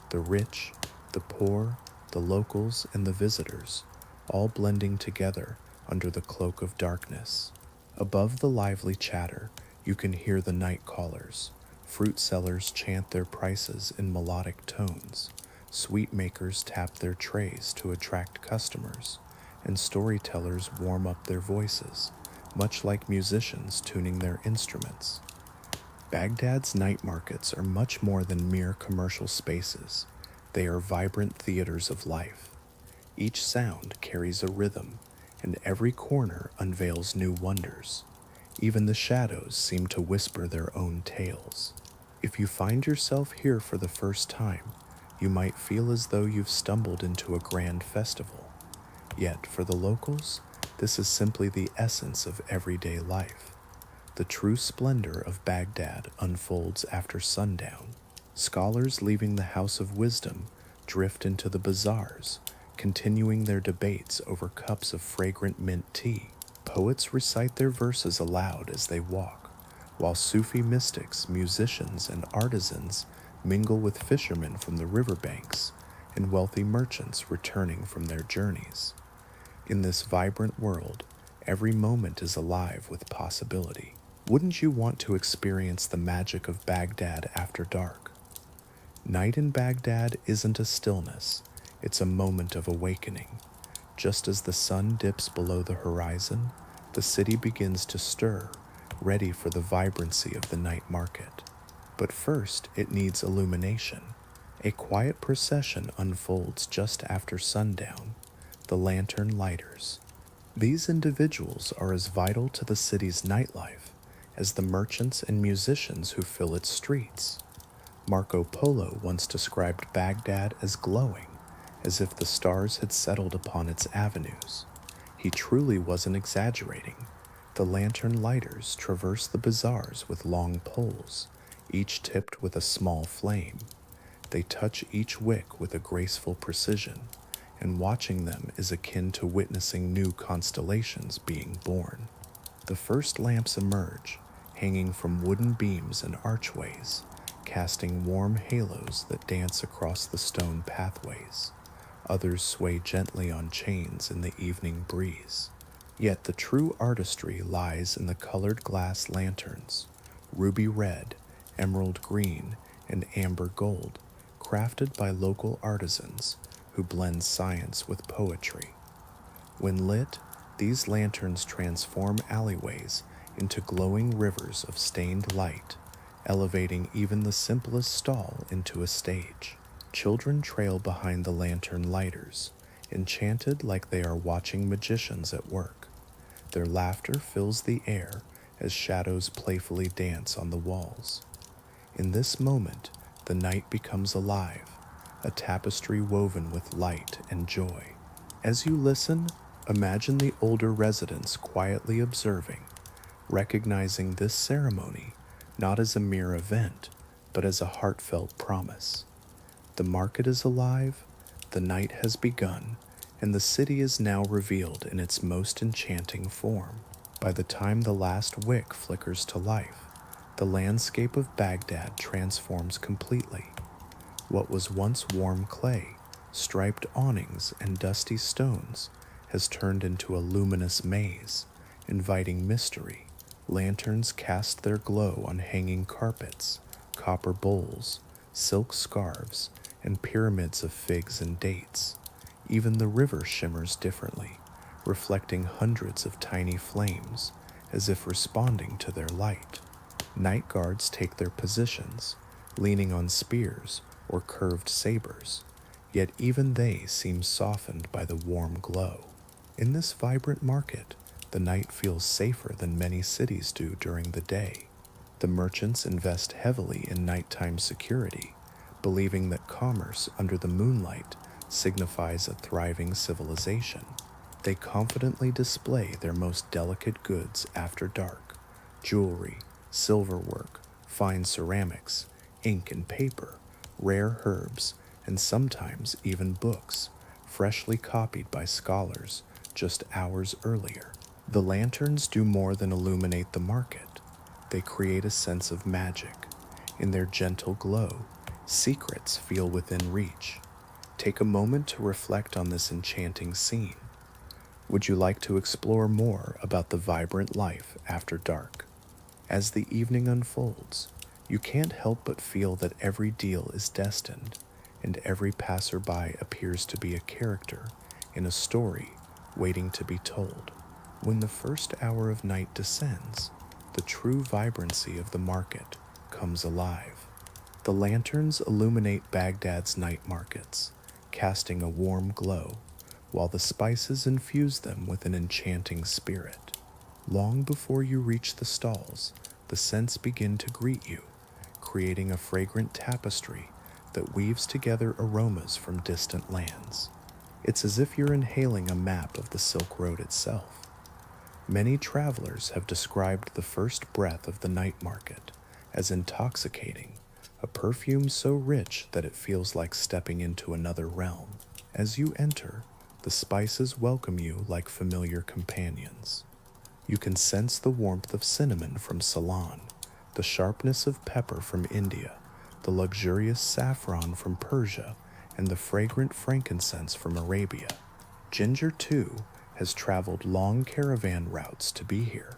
The rich, the poor, the locals, and the visitors, all blending together under the cloak of darkness. Above the lively chatter, you can hear the night callers. Fruit sellers chant their prices in melodic tones. Sweet makers tap their trays to attract customers, and storytellers warm up their voices, much like musicians tuning their instruments. Baghdad's night markets are much more than mere commercial spaces. They are vibrant theaters of life. Each sound carries a rhythm, and every corner unveils new wonders. Even the shadows seem to whisper their own tales. If you find yourself here for the first time, you might feel as though you've stumbled into a grand festival. Yet, for the locals, this is simply the essence of everyday life. The true splendor of Baghdad unfolds after sundown. Scholars leaving the House of Wisdom drift into the bazaars, continuing their debates over cups of fragrant mint tea. Poets recite their verses aloud as they walk, while Sufi mystics, musicians, and artisans mingle with fishermen from the riverbanks and wealthy merchants returning from their journeys. In this vibrant world, every moment is alive with possibility. Wouldn't you want to experience the magic of Baghdad after dark? Night in Baghdad isn't a stillness, it's a moment of awakening. Just as the sun dips below the horizon, the city begins to stir, ready for the vibrancy of the night market. But first, it needs illumination. A quiet procession unfolds just after sundown, the lantern lighters. These individuals are as vital to the city's nightlife as the merchants and musicians who fill its streets. Marco Polo once described Baghdad as glowing, as if the stars had settled upon its avenues. He truly wasn't exaggerating. The lantern lighters traverse the bazaars with long poles, each tipped with a small flame. They touch each wick with a graceful precision, and watching them is akin to witnessing new constellations being born. The first lamps emerge, hanging from wooden beams and archways, casting warm halos that dance across the stone pathways. Others sway gently on chains in the evening breeze. Yet the true artistry lies in the colored glass lanterns, ruby red, emerald green, and amber gold, crafted by local artisans who blend science with poetry. When lit, these lanterns transform alleyways into glowing rivers of stained light, elevating even the simplest stall into a stage. Children trail behind the lantern lighters, enchanted like they are watching magicians at work. Their laughter fills the air as shadows playfully dance on the walls. In this moment, the night becomes alive, a tapestry woven with light and joy. As you listen, imagine the older residents quietly observing, recognizing this ceremony not as a mere event, but as a heartfelt promise. The market is alive, the night has begun, and the city is now revealed in its most enchanting form. By the time the last wick flickers to life, the landscape of Baghdad transforms completely. What was once warm clay, striped awnings, and dusty stones has turned into a luminous maze, inviting mystery. Lanterns cast their glow on hanging carpets, copper bowls, silk scarves, and pyramids of figs and dates. Even the river shimmers differently, reflecting hundreds of tiny flames as if responding to their light. Night guards take their positions, leaning on spears or curved sabers, yet even they seem softened by the warm glow. In this vibrant market, the night feels safer than many cities do during the day. The merchants invest heavily in nighttime security, believing that commerce under the moonlight signifies a thriving civilization. They confidently display their most delicate goods after dark: jewelry, silverwork, fine ceramics, ink and paper, rare herbs, and sometimes even books, freshly copied by scholars just hours earlier. The lanterns do more than illuminate the market. They create a sense of magic. In their gentle glow, secrets feel within reach. Take a moment to reflect on this enchanting scene. Would you like to explore more about the vibrant life after dark? As the evening unfolds, you can't help but feel that every deal is destined, and every passerby appears to be a character in a story waiting to be told. When the first hour of night descends, the true vibrancy of the market comes alive. The lanterns illuminate Baghdad's night markets, casting a warm glow, while the spices infuse them with an enchanting spirit. Long before you reach the stalls, the scents begin to greet you, creating a fragrant tapestry that weaves together aromas from distant lands. It's as if you're inhaling a map of the Silk Road itself. Many travelers have described the first breath of the night market as intoxicating, a perfume so rich that it feels like stepping into another realm. As you enter, the spices welcome you like familiar companions. You can sense the warmth of cinnamon from Ceylon, the sharpness of pepper from India, the luxurious saffron from Persia, and the fragrant frankincense from Arabia. Ginger, too, has traveled long caravan routes to be here.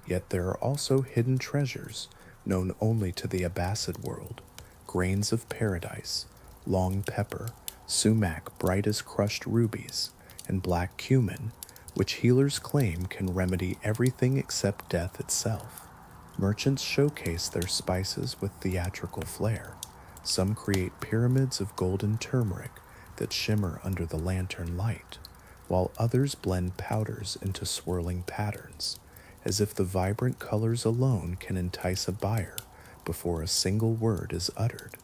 Yet there are also hidden treasures known only to the Abbasid world: grains of paradise, long pepper, sumac bright as crushed rubies, and black cumin, which healers claim can remedy everything except death itself. Merchants showcase their spices with theatrical flair. Some create pyramids of golden turmeric that shimmer under the lantern light, while others blend powders into swirling patterns, as if the vibrant colors alone can entice a buyer before a single word is uttered.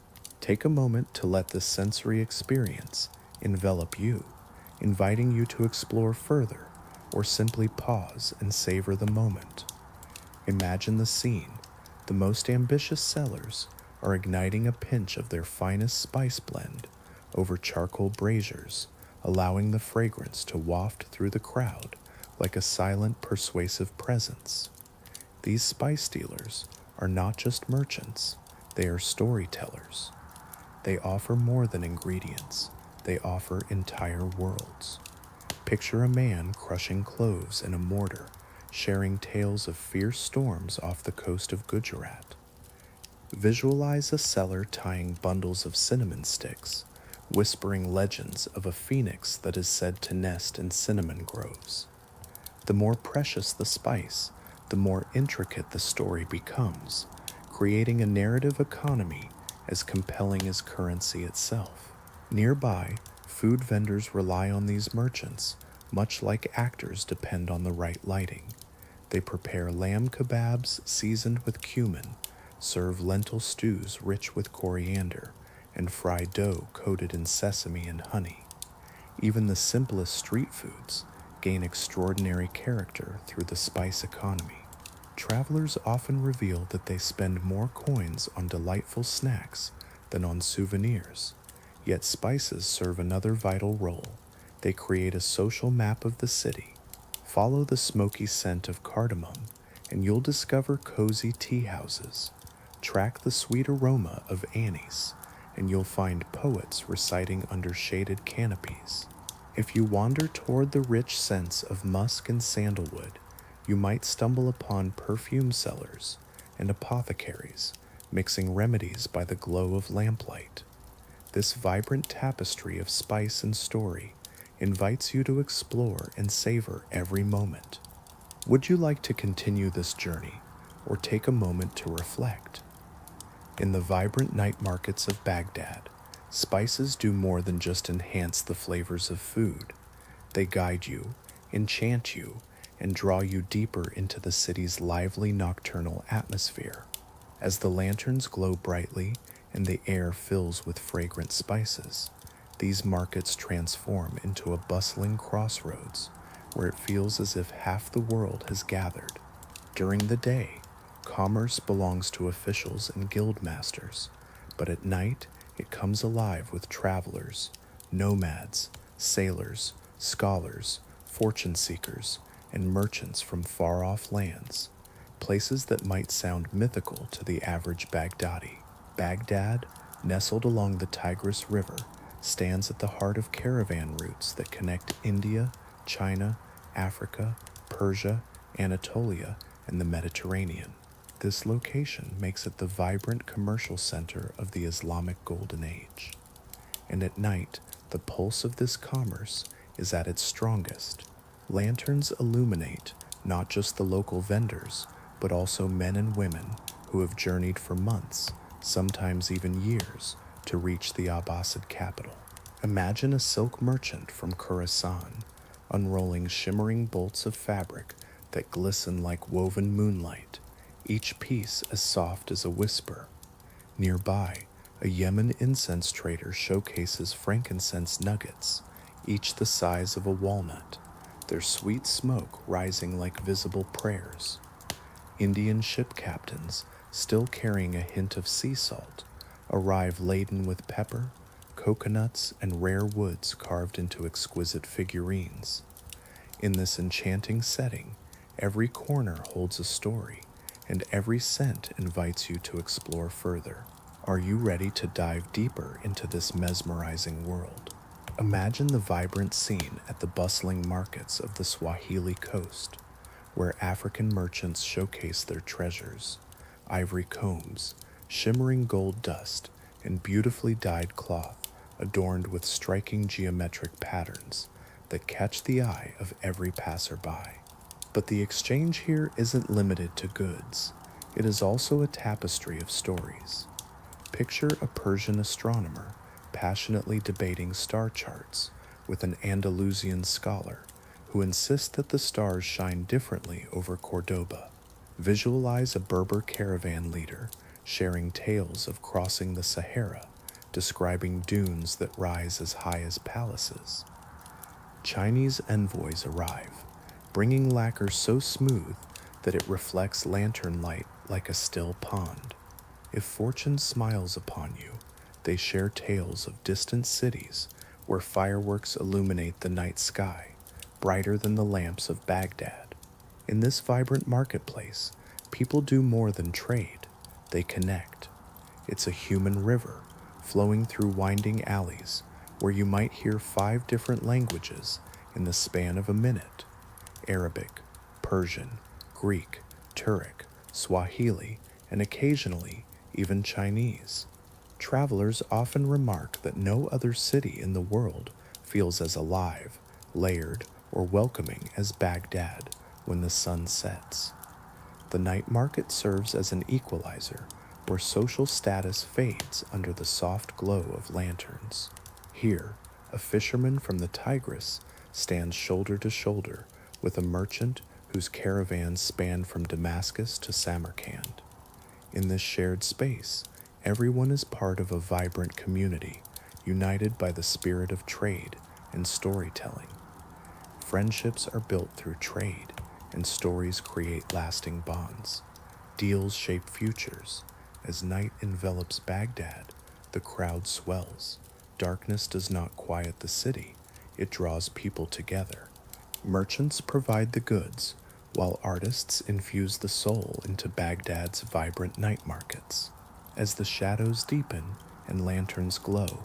Take a moment to let this sensory experience envelop you, inviting you to explore further or simply pause and savor the moment. Imagine the scene. The most ambitious sellers are igniting a pinch of their finest spice blend over charcoal braziers, allowing the fragrance to waft through the crowd like a silent, persuasive presence. These spice dealers are not just merchants, they are storytellers. They offer more than ingredients, they offer entire worlds. Picture a man crushing cloves in a mortar, sharing tales of fierce storms off the coast of Gujarat. Visualize a seller tying bundles of cinnamon sticks, whispering legends of a phoenix that is said to nest in cinnamon groves. The more precious the spice, the more intricate the story becomes, creating a narrative economy as compelling as currency itself. Nearby, food vendors rely on these merchants, much like actors depend on the right lighting. They prepare lamb kebabs seasoned with cumin, serve lentil stews rich with coriander, and fry dough coated in sesame and honey. Even the simplest street foods gain extraordinary character through the spice economy. Travelers often reveal that they spend more coins on delightful snacks than on souvenirs, yet spices serve another vital role. They create a social map of the city. Follow the smoky scent of cardamom, and you'll discover cozy tea houses. Track the sweet aroma of anise, and you'll find poets reciting under shaded canopies. If you wander toward the rich scents of musk and sandalwood, you might stumble upon perfume sellers and apothecaries mixing remedies by the glow of lamplight. This vibrant tapestry of spice and story invites you to explore and savor every moment. Would you like to continue this journey or take a moment to reflect? In the vibrant night markets of Baghdad, spices do more than just enhance the flavors of food. They guide you, enchant you, and draw you deeper into the city's lively nocturnal atmosphere. As the lanterns glow brightly and the air fills with fragrant spices, these markets transform into a bustling crossroads where it feels as if half the world has gathered. During the day, commerce belongs to officials and guild masters, but at night it comes alive with travelers, nomads, sailors, scholars, fortune seekers, and merchants from far-off lands, places that might sound mythical to the average Baghdadi. Baghdad, nestled along the Tigris River, stands at the heart of caravan routes that connect India, China, Africa, Persia, Anatolia, and the Mediterranean. This location makes it the vibrant commercial center of the Islamic Golden Age. And at night, the pulse of this commerce is at its strongest. Lanterns illuminate not just the local vendors, but also men and women who have journeyed for months, sometimes even years, to reach the Abbasid capital. Imagine a silk merchant from Khorasan, unrolling shimmering bolts of fabric that glisten like woven moonlight, each piece as soft as a whisper. Nearby, a Yemen incense trader showcases frankincense nuggets, each the size of a walnut, their sweet smoke rising like visible prayers. Indian ship captains, still carrying a hint of sea salt, arrive laden with pepper, coconuts, and rare woods carved into exquisite figurines. In this enchanting setting, every corner holds a story, and every scent invites you to explore further. Are you ready to dive deeper into this mesmerizing world? Imagine the vibrant scene at the bustling markets of the Swahili coast, where African merchants showcase their treasures: ivory combs, shimmering gold dust, and beautifully dyed cloth adorned with striking geometric patterns that catch the eye of every passerby. But the exchange here isn't limited to goods. It is also a tapestry of stories. Picture a Persian astronomer passionately debating star charts with an Andalusian scholar who insists that the stars shine differently over Cordoba. Visualize a Berber caravan leader sharing tales of crossing the Sahara, describing dunes that rise as high as palaces. Chinese envoys arrive, bringing lacquer so smooth that it reflects lantern light like a still pond. If fortune smiles upon you, they share tales of distant cities where fireworks illuminate the night sky, brighter than the lamps of Baghdad. In this vibrant marketplace, people do more than trade, they connect. It's a human river, flowing through winding alleys, where you might hear 5 different languages in the span of a minute: Arabic, Persian, Greek, Turkic, Swahili, and occasionally even Chinese. Travelers often remark that no other city in the world feels as alive, layered, or welcoming as Baghdad when the sun sets. The night market serves as an equalizer where social status fades under the soft glow of lanterns. Here, a fisherman from the Tigris stands shoulder to shoulder with a merchant whose caravans span from Damascus to Samarkand. In this shared space, everyone is part of a vibrant community, united by the spirit of trade and storytelling. Friendships are built through trade, and stories create lasting bonds. Deals shape futures. As night envelops Baghdad, the crowd swells. Darkness does not quiet the city, it draws people together. Merchants provide the goods, while artists infuse the soul into Baghdad's vibrant night markets. As the shadows deepen and lanterns glow,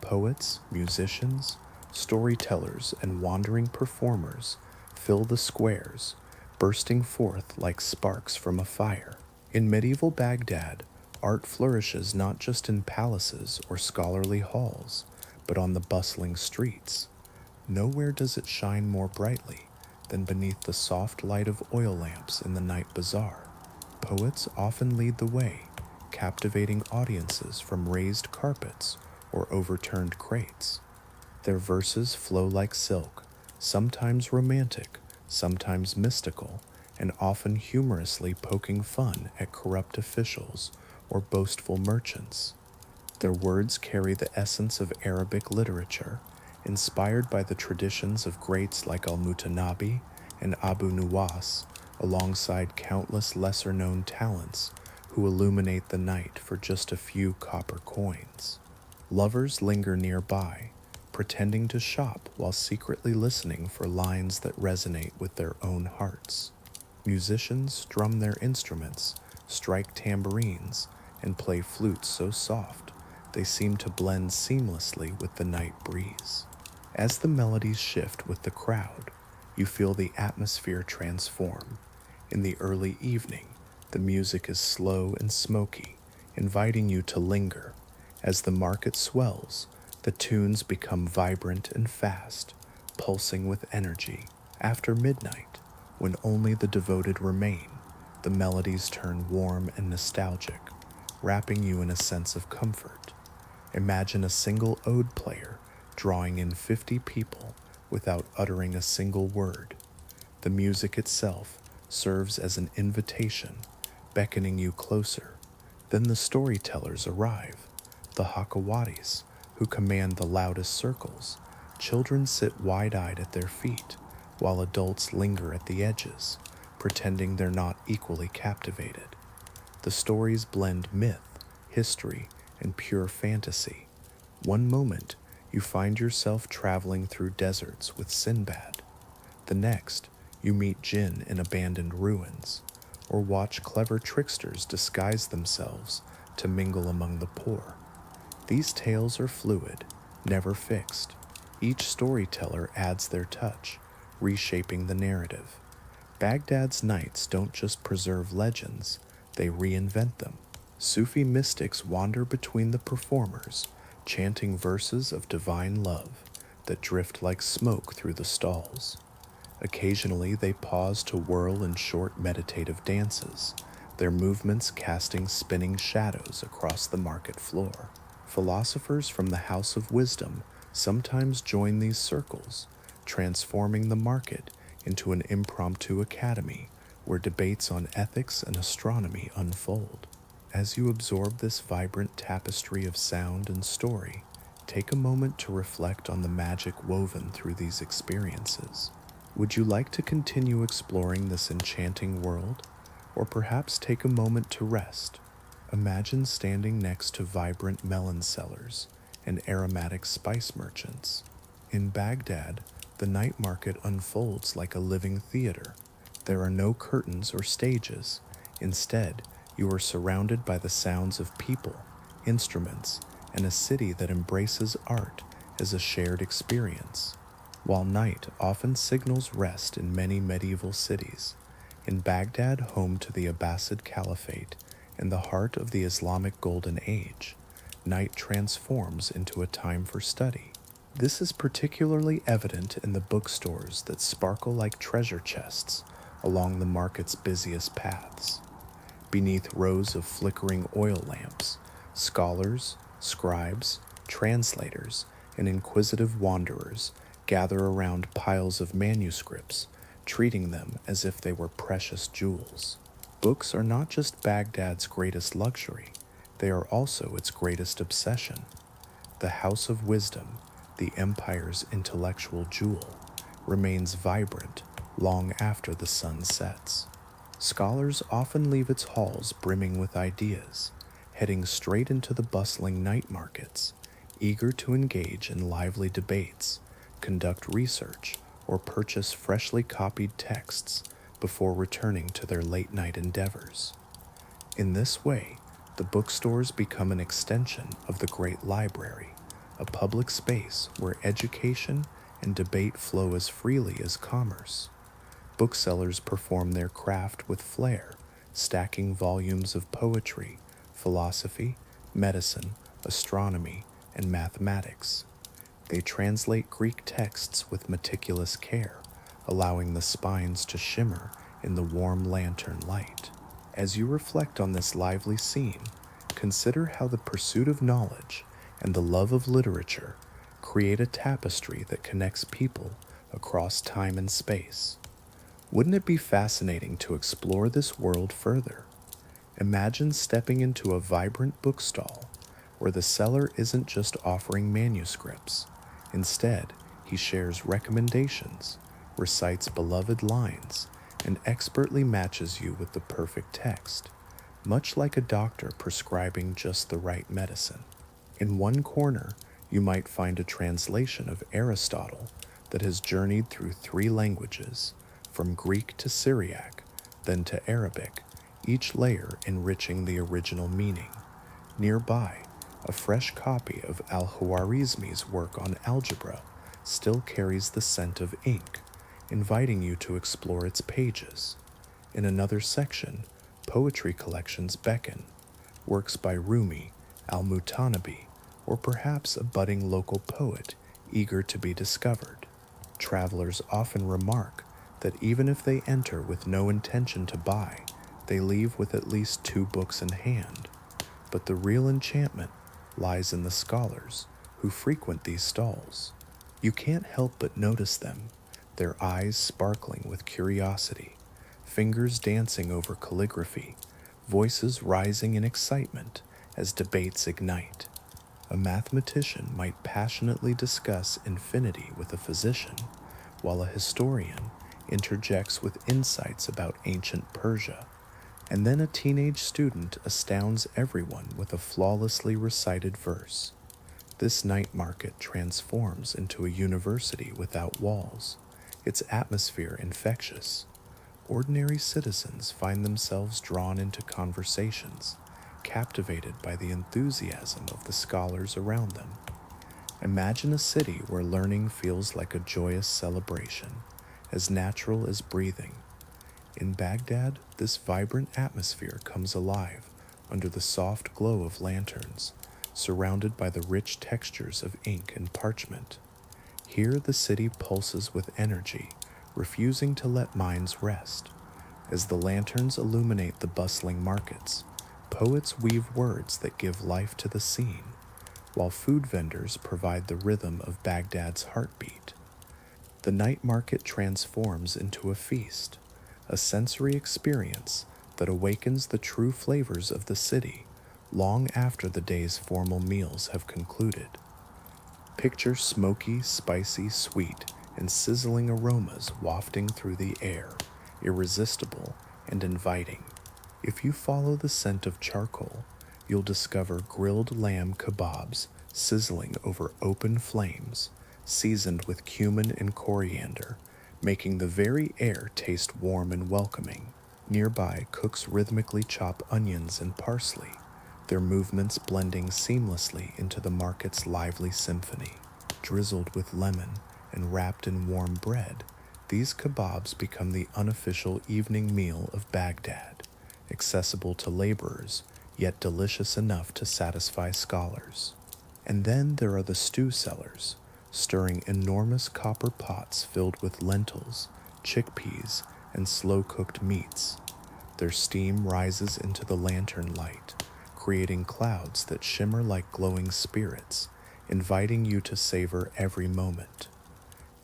poets, musicians, storytellers, and wandering performers fill the squares, bursting forth like sparks from a fire. In medieval Baghdad, art flourishes not just in palaces or scholarly halls, but on the bustling streets. Nowhere does it shine more brightly than beneath the soft light of oil lamps in the night bazaar. Poets often lead the way, captivating audiences from raised carpets or overturned crates. Their verses flow like silk, sometimes romantic, sometimes mystical, and often humorously poking fun at corrupt officials or boastful merchants. Their words carry the essence of Arabic literature, inspired by the traditions of greats like Al-Mutanabi and Abu Nuwas, alongside countless lesser-known talents who illuminate the night for just a few copper coins. Lovers linger nearby, pretending to shop while secretly listening for lines that resonate with their own hearts. Musicians strum their instruments, strike tambourines, and play flutes so soft they seem to blend seamlessly with the night breeze. As the melodies shift with the crowd, you feel the atmosphere transform. In the early evening, the music is slow and smoky, inviting you to linger. As the market swells, the tunes become vibrant and fast, pulsing with energy. After midnight, when only the devoted remain, the melodies turn warm and nostalgic, wrapping you in a sense of comfort. Imagine a single ode player drawing in 50 people without uttering a single word. The music itself serves as an invitation, beckoning you closer. Then the storytellers arrive, the Hakawatis, who command the loudest circles. Children sit wide-eyed at their feet, while adults linger at the edges, pretending they're not equally captivated. The stories blend myth, history, and pure fantasy. One moment, you find yourself traveling through deserts with Sinbad. The next, you meet jinn in abandoned ruins, or watch clever tricksters disguise themselves to mingle among the poor. These tales are fluid, never fixed. Each storyteller adds their touch, reshaping the narrative. Baghdad's nights don't just preserve legends, they reinvent them. Sufi mystics wander between the performers, chanting verses of divine love that drift like smoke through the stalls. Occasionally, they pause to whirl in short meditative dances, their movements casting spinning shadows across the market floor. Philosophers from the House of Wisdom sometimes join these circles, transforming the market into an impromptu academy where debates on ethics and astronomy unfold. As you absorb this vibrant tapestry of sound and story, take a moment to reflect on the magic woven through these experiences. Would you like to continue exploring this enchanting world, or perhaps take a moment to rest? Imagine standing next to vibrant melon sellers and aromatic spice merchants. In Baghdad, the night market unfolds like a living theater. There are no curtains or stages. Instead, you are surrounded by the sounds of people, instruments, and a city that embraces art as a shared experience. While night often signals rest in many medieval cities, in Baghdad, home to the Abbasid Caliphate and the heart of the Islamic Golden Age, night transforms into a time for study. This is particularly evident in the bookstores that sparkle like treasure chests along the market's busiest paths. Beneath rows of flickering oil lamps, scholars, scribes, translators, and inquisitive wanderers gather around piles of manuscripts, treating them as if they were precious jewels. Books are not just Baghdad's greatest luxury, they are also its greatest obsession. The House of Wisdom, the empire's intellectual jewel, remains vibrant long after the sun sets. Scholars often leave its halls brimming with ideas, heading straight into the bustling night markets, eager to engage in lively debates, conduct research, or purchase freshly copied texts before returning to their late-night endeavors. In this way, the bookstores become an extension of the great library, a public space where education and debate flow as freely as commerce. Booksellers perform their craft with flair, stacking volumes of poetry, philosophy, medicine, astronomy, and mathematics. They translate Greek texts with meticulous care, allowing the spines to shimmer in the warm lantern light. As you reflect on this lively scene, consider how the pursuit of knowledge and the love of literature create a tapestry that connects people across time and space. Wouldn't it be fascinating to explore this world further? Imagine stepping into a vibrant bookstall where the seller isn't just offering manuscripts. Instead, he shares recommendations, recites beloved lines, and expertly matches you with the perfect text, much like a doctor prescribing just the right medicine. In one corner, you might find a translation of Aristotle that has journeyed through 3 languages, from Greek to Syriac, then to Arabic, each layer enriching the original meaning. Nearby, a fresh copy of Al-Khwarizmi's work on algebra still carries the scent of ink, inviting you to explore its pages. In another section, poetry collections beckon, works by Rumi, Al-Mutanabi, or perhaps a budding local poet eager to be discovered. Travelers often remark that even if they enter with no intention to buy, they leave with at least 2 books in hand. But the real enchantment lies in the scholars who frequent these stalls. You can't help but notice them, their eyes sparkling with curiosity, fingers dancing over calligraphy, voices rising in excitement as debates ignite. A mathematician might passionately discuss infinity with a physician, while a historian interjects with insights about ancient Persia. And then a teenage student astounds everyone with a flawlessly recited verse. This night market transforms into a university without walls, its atmosphere infectious. Ordinary citizens find themselves drawn into conversations, captivated by the enthusiasm of the scholars around them. Imagine a city where learning feels like a joyous celebration, as natural as breathing. In Baghdad, this vibrant atmosphere comes alive under the soft glow of lanterns, surrounded by the rich textures of ink and parchment. Here the city pulses with energy, refusing to let minds rest. As the lanterns illuminate the bustling markets, poets weave words that give life to the scene, while food vendors provide the rhythm of Baghdad's heartbeat. The night market transforms into a feast, a sensory experience that awakens the true flavors of the city long after the day's formal meals have concluded. Picture smoky, spicy, sweet, and sizzling aromas wafting through the air, irresistible and inviting. If you follow the scent of charcoal, you'll discover grilled lamb kebabs sizzling over open flames, seasoned with cumin and coriander, making the very air taste warm and welcoming. Nearby, cooks rhythmically chop onions and parsley, their movements blending seamlessly into the market's lively symphony. Drizzled with lemon and wrapped in warm bread, these kebabs become the unofficial evening meal of Baghdad, accessible to laborers, yet delicious enough to satisfy scholars. And then there are the stew sellers, stirring enormous copper pots filled with lentils, chickpeas, and slow-cooked meats. Their steam rises into the lantern light, creating clouds that shimmer like glowing spirits, inviting you to savor every moment.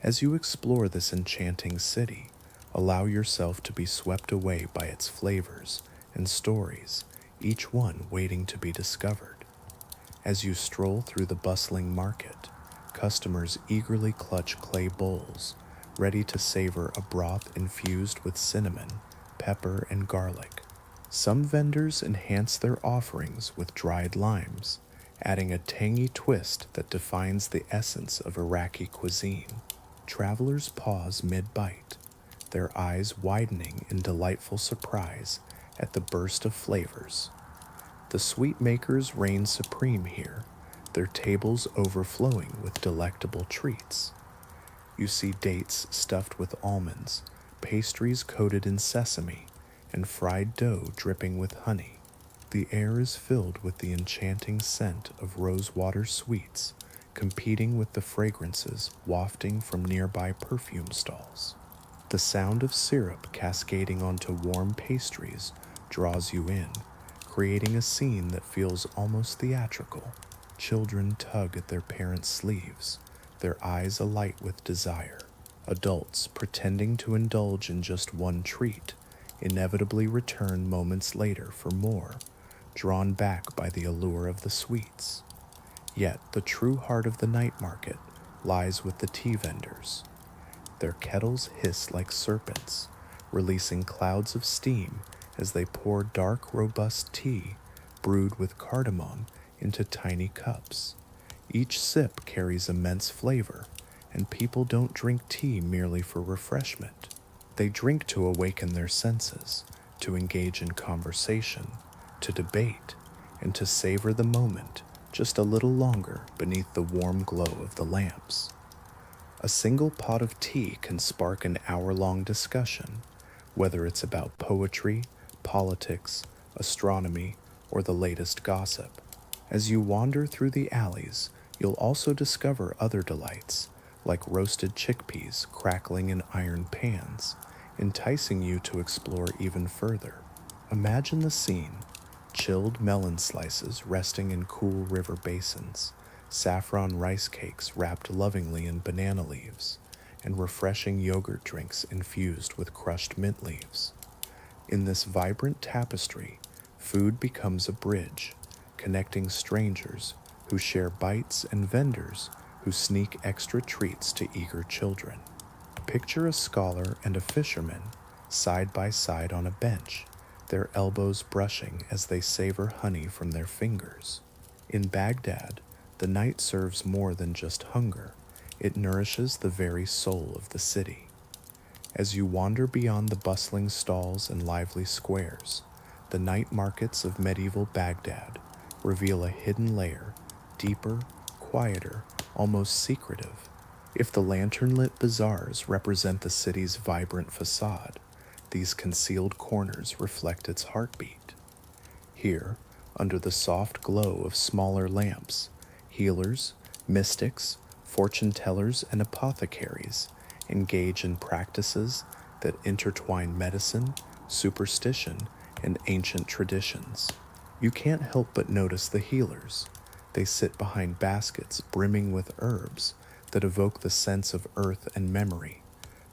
As you explore this enchanting city, allow yourself to be swept away by its flavors and stories, each one waiting to be discovered. As you stroll through the bustling market, customers eagerly clutch clay bowls, ready to savor a broth infused with cinnamon, pepper, and garlic. Some vendors enhance their offerings with dried limes, adding a tangy twist that defines the essence of Iraqi cuisine. Travelers pause mid-bite, their eyes widening in delightful surprise at the burst of flavors. The sweet makers reign supreme here, their tables overflowing with delectable treats. You see dates stuffed with almonds, pastries coated in sesame, and fried dough dripping with honey. The air is filled with the enchanting scent of rosewater sweets, competing with the fragrances wafting from nearby perfume stalls. The sound of syrup cascading onto warm pastries draws you in, creating a scene that feels almost theatrical. Children tug at their parents' sleeves, their eyes alight with desire. Adults, pretending to indulge in just one treat, inevitably return moments later for more, drawn back by the allure of the sweets. Yet the true heart of the night market lies with the tea vendors. Their kettles hiss like serpents, releasing clouds of steam as they pour dark, robust tea brewed with cardamom into tiny cups. Each sip carries immense flavor, and people don't drink tea merely for refreshment. They drink to awaken their senses, to engage in conversation, to debate, and to savor the moment just a little longer beneath the warm glow of the lamps. A single pot of tea can spark an hour-long discussion, whether it's about poetry, politics, astronomy, or the latest gossip. As you wander through the alleys, you'll also discover other delights, like roasted chickpeas crackling in iron pans, enticing you to explore even further. Imagine the scene: chilled melon slices resting in cool river basins, saffron rice cakes wrapped lovingly in banana leaves, and refreshing yogurt drinks infused with crushed mint leaves. In this vibrant tapestry, food becomes a bridge, connecting strangers who share bites and vendors who sneak extra treats to eager children. Picture a scholar and a fisherman side by side on a bench, their elbows brushing as they savor honey from their fingers. In Baghdad, the night serves more than just hunger, it nourishes the very soul of the city. As you wander beyond the bustling stalls and lively squares, the night markets of medieval Baghdad reveal a hidden layer, deeper, quieter, almost secretive. If the lantern-lit bazaars represent the city's vibrant facade, these concealed corners reflect its heartbeat. Here, under the soft glow of smaller lamps, healers, mystics, fortune-tellers, and apothecaries engage in practices that intertwine medicine, superstition, and ancient traditions. You can't help but notice the healers. They sit behind baskets brimming with herbs that evoke the sense of earth and memory: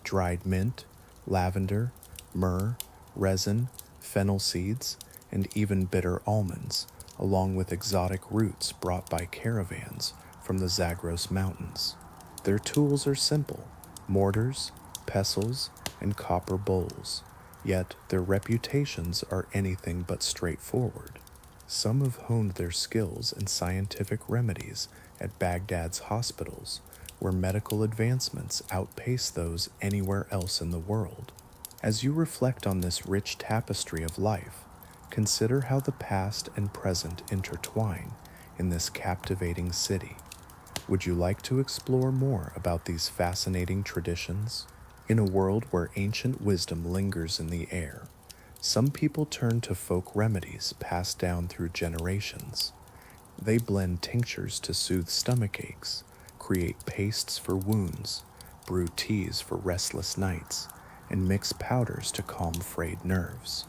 dried mint, lavender, myrrh, resin, fennel seeds, and even bitter almonds, along with exotic roots brought by caravans from the Zagros Mountains. Their tools are simple: mortars, pestles, and copper bowls, yet their reputations are anything but straightforward. Some have honed their skills in scientific remedies at Baghdad's hospitals, where medical advancements outpace those anywhere else in the world. As you reflect on this rich tapestry of life, consider how the past and present intertwine in this captivating city. Would you like to explore more about these fascinating traditions? In a world where ancient wisdom lingers in the air, some people turn to folk remedies passed down through generations. They blend tinctures to soothe stomach aches, create pastes for wounds, brew teas for restless nights, and mix powders to calm frayed nerves.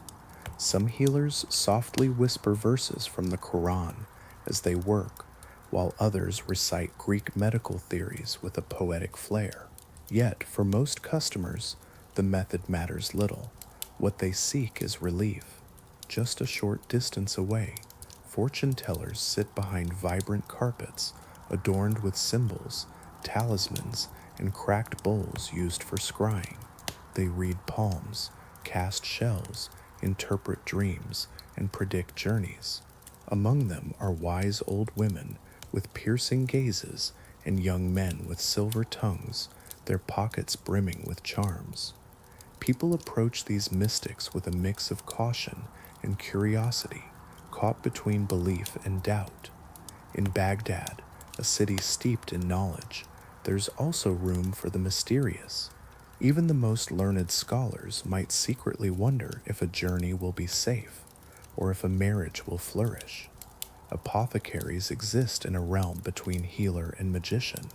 Some healers softly whisper verses from the Quran as they work, while others recite Greek medical theories with a poetic flair. Yet, for most customers, the method matters little. What they seek is relief. Just a short distance away, fortune tellers sit behind vibrant carpets adorned with symbols, talismans, and cracked bowls used for scrying. They read palms, cast shells, interpret dreams, and predict journeys. Among them are wise old women with piercing gazes and young men with silver tongues, their pockets brimming with charms. People approach these mystics with a mix of caution and curiosity, caught between belief and doubt. In Baghdad, a city steeped in knowledge, there's also room for the mysterious. Even the most learned scholars might secretly wonder if a journey will be safe, or if a marriage will flourish. Apothecaries exist in a realm between healer and magician.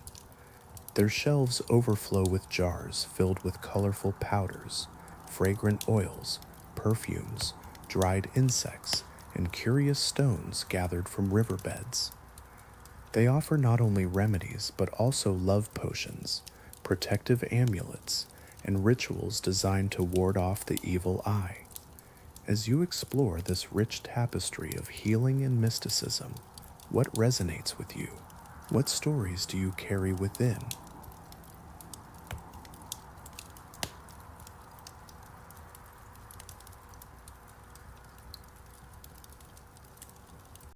Their shelves overflow with jars filled with colorful powders, fragrant oils, perfumes, dried insects, and curious stones gathered from riverbeds. They offer not only remedies but also love potions, protective amulets, and rituals designed to ward off the evil eye. As you explore this rich tapestry of healing and mysticism, what resonates with you? What stories do you carry within?